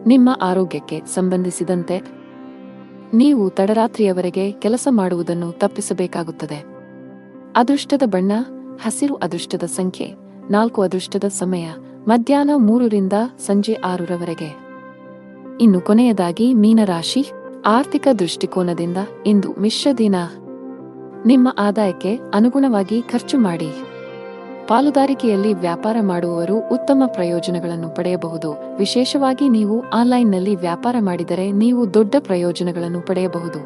Speaker 1: ನಿಮ್ಮ ಆರೋಗ್ಯಕ್ಕೆ ಸಂಬಂಧಿಸಿದಂತೆ ನೀವು ತಡರಾತ್ರಿಯವರೆಗೆ ಕೆಲಸ ಮಾಡುವುದನ್ನು ತಪ್ಪಿಸಬೇಕಾಗುತ್ತದೆ. ಅದೃಷ್ಟದ ಬಣ್ಣ ಹಸಿರು. ಅದೃಷ್ಟದ ಸಂಖ್ಯೆ 4. ಅದೃಷ್ಟದ ಸಮಯ ಮಧ್ಯಾಹ್ನ 3 ರಿಂದ ಸಂಜೆ 6 ಇನ್ನು ಕೊನೆಯದಾಗಿ ಮೀನರಾಶಿ. ಆರ್ಥಿಕ ದೃಷ್ಟಿಕೋನದಿಂದ ಇಂದು ಮಿಶ್ರ ದಿನ. ನಿಮ್ಮ ಆದಾಯಕ್ಕೆ ಅನುಗುಣವಾಗಿ ಖರ್ಚು ಮಾಡಿ. ಪಾಲುದಾರಿಕೆಯಲ್ಲಿ ವ್ಯಾಪಾರ ಮಾಡುವವರು ಉತ್ತಮ ಪ್ರಯೋಜನಗಳನ್ನು ಪಡೆಯಬಹುದು. ವಿಶೇಷವಾಗಿ ನೀವು ಆನ್ಲೈನ್ನಲ್ಲಿ ವ್ಯಾಪಾರ ಮಾಡಿದರೆ ನೀವು ದೊಡ್ಡ ಪ್ರಯೋಜನಗಳನ್ನು ಪಡೆಯಬಹುದು.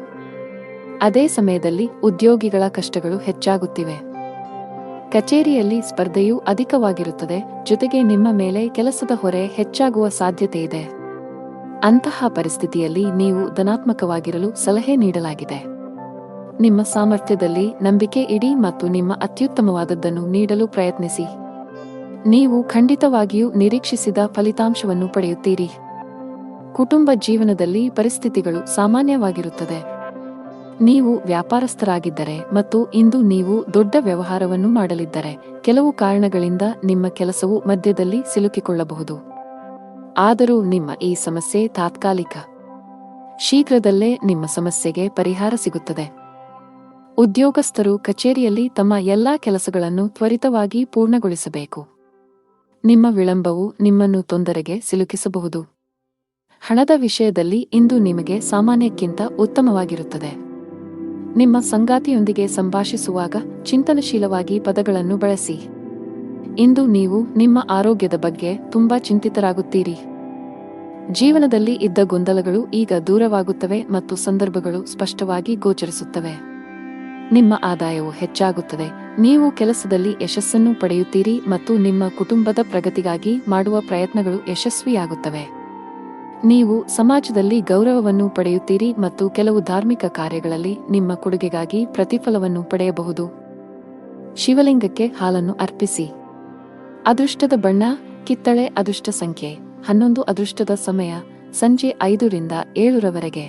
Speaker 1: ಅದೇ ಸಮಯದಲ್ಲಿ ಉದ್ಯೋಗಿಗಳ ಕಷ್ಟಗಳು ಹೆಚ್ಚಾಗುತ್ತಿವೆ. ಕಚೇರಿಯಲ್ಲಿ ಸ್ಪರ್ಧೆಯೂ ಅಧಿಕವಾಗಿರುತ್ತದೆ. ಜೊತೆಗೆ ನಿಮ್ಮ ಮೇಲೆ ಕೆಲಸದ ಹೊರೆ ಹೆಚ್ಚಾಗುವ ಸಾಧ್ಯತೆಯಿದೆ. ಅಂತಹ ಪರಿಸ್ಥಿತಿಯಲ್ಲಿ ನೀವು ಧನಾತ್ಮಕವಾಗಿರಲು ಸಲಹೆ ನೀಡಲಾಗಿದೆ. ನಿಮ್ಮ ಸಾಮರ್ಥ್ಯದಲ್ಲಿ ನಂಬಿಕೆ ಇಡಿ ಮತ್ತು ನಿಮ್ಮ ಅತ್ಯುತ್ತಮವಾದದ್ದನ್ನು ನೀಡಲು ಪ್ರಯತ್ನಿಸಿ. ನೀವು ಖಂಡಿತವಾಗಿಯೂ ನಿರೀಕ್ಷಿಸಿದ ಫಲಿತಾಂಶವನ್ನು ಪಡೆಯುತ್ತೀರಿ. ಕುಟುಂಬ ಜೀವನದಲ್ಲಿ ಪರಿಸ್ಥಿತಿಗಳು ಸಾಮಾನ್ಯವಾಗಿರುತ್ತದೆ. ನೀವು ವ್ಯಾಪಾರಸ್ಥರಾಗಿದ್ದರೆ ಮತ್ತು ಇಂದು ನೀವು ದೊಡ್ಡ ವ್ಯವಹಾರವನ್ನು ಮಾಡಲಿದ್ದರೆ ಕೆಲವು ಕಾರಣಗಳಿಂದ ನಿಮ್ಮ ಕೆಲಸವು ಮಧ್ಯದಲ್ಲಿ ಸಿಲುಕಿಕೊಳ್ಳಬಹುದು. ಆದರೂ ನಿಮ್ಮ ಈ ಸಮಸ್ಯೆ ತಾತ್ಕಾಲಿಕ. ಶೀಘ್ರದಲ್ಲೇ ನಿಮ್ಮ ಸಮಸ್ಯೆಗೆ ಪರಿಹಾರ ಸಿಗುತ್ತದೆ. ಉದ್ಯೋಗಸ್ಥರು ಕಚೇರಿಯಲ್ಲಿ ತಮ್ಮ ಎಲ್ಲಾ ಕೆಲಸಗಳನ್ನು ತ್ವರಿತವಾಗಿ ಪೂರ್ಣಗೊಳಿಸಬೇಕು. ನಿಮ್ಮ ವಿಳಂಬವು ನಿಮ್ಮನ್ನು ತೊಂದರೆಗೆ ಸಿಲುಕಿಸಬಹುದು. ಹಣದ ವಿಷಯದಲ್ಲಿ ಇಂದು ನಿಮಗೆ ಸಾಮಾನ್ಯಕ್ಕಿಂತ ಉತ್ತಮವಾಗಿರುತ್ತದೆ. ನಿಮ್ಮ ಸಂಗಾತಿಯೊಂದಿಗೆ ಸಂಭಾಷಿಸುವಾಗ ಚಿಂತನಶೀಲವಾಗಿ ಪದಗಳನ್ನು ಬಳಸಿ. ಇಂದು ನೀವು ನಿಮ್ಮ ಆರೋಗ್ಯದ ಬಗ್ಗೆ ತುಂಬಾ ಚಿಂತಿತರಾಗುತ್ತೀರಿ. ಜೀವನದಲ್ಲಿ ಇದ್ದ ಗೊಂದಲಗಳು ಈಗ ದೂರವಾಗುತ್ತವೆ ಮತ್ತು ಸಂದರ್ಭಗಳು ಸ್ಪಷ್ಟವಾಗಿ ಗೋಚರಿಸುತ್ತವೆ. ನಿಮ್ಮ ಆದಾಯವು ಹೆಚ್ಚಾಗುತ್ತದೆ. ನೀವು ಕೆಲಸದಲ್ಲಿ ಯಶಸ್ಸನ್ನು ಪಡೆಯುತ್ತೀರಿ ಮತ್ತು ನಿಮ್ಮ ಕುಟುಂಬದ ಪ್ರಗತಿಗಾಗಿ ಮಾಡುವ ಪ್ರಯತ್ನಗಳು ಯಶಸ್ವಿಯಾಗುತ್ತವೆ. ನೀವು ಸಮಾಜದಲ್ಲಿ ಗೌರವವನ್ನು ಪಡೆಯುತ್ತೀರಿ ಮತ್ತು ಕೆಲವು ಧಾರ್ಮಿಕ ಕಾರ್ಯಗಳಲ್ಲಿ ನಿಮ್ಮ ಕೊಡುಗೆಗಾಗಿ ಪ್ರತಿಫಲವನ್ನು ಪಡೆಯಬಹುದು. ಶಿವಲಿಂಗಕ್ಕೆ ಹಾಲನ್ನು ಅರ್ಪಿಸಿ. ಅದೃಷ್ಟದ ಬಣ್ಣ ಕಿತ್ತಳೆ. ಅದೃಷ್ಟ ಸಂಖ್ಯೆ 11. ಅದೃಷ್ಟದ ಸಮಯ ಸಂಜೆ 5 ರಿಂದ 7 ರವರೆಗೆ.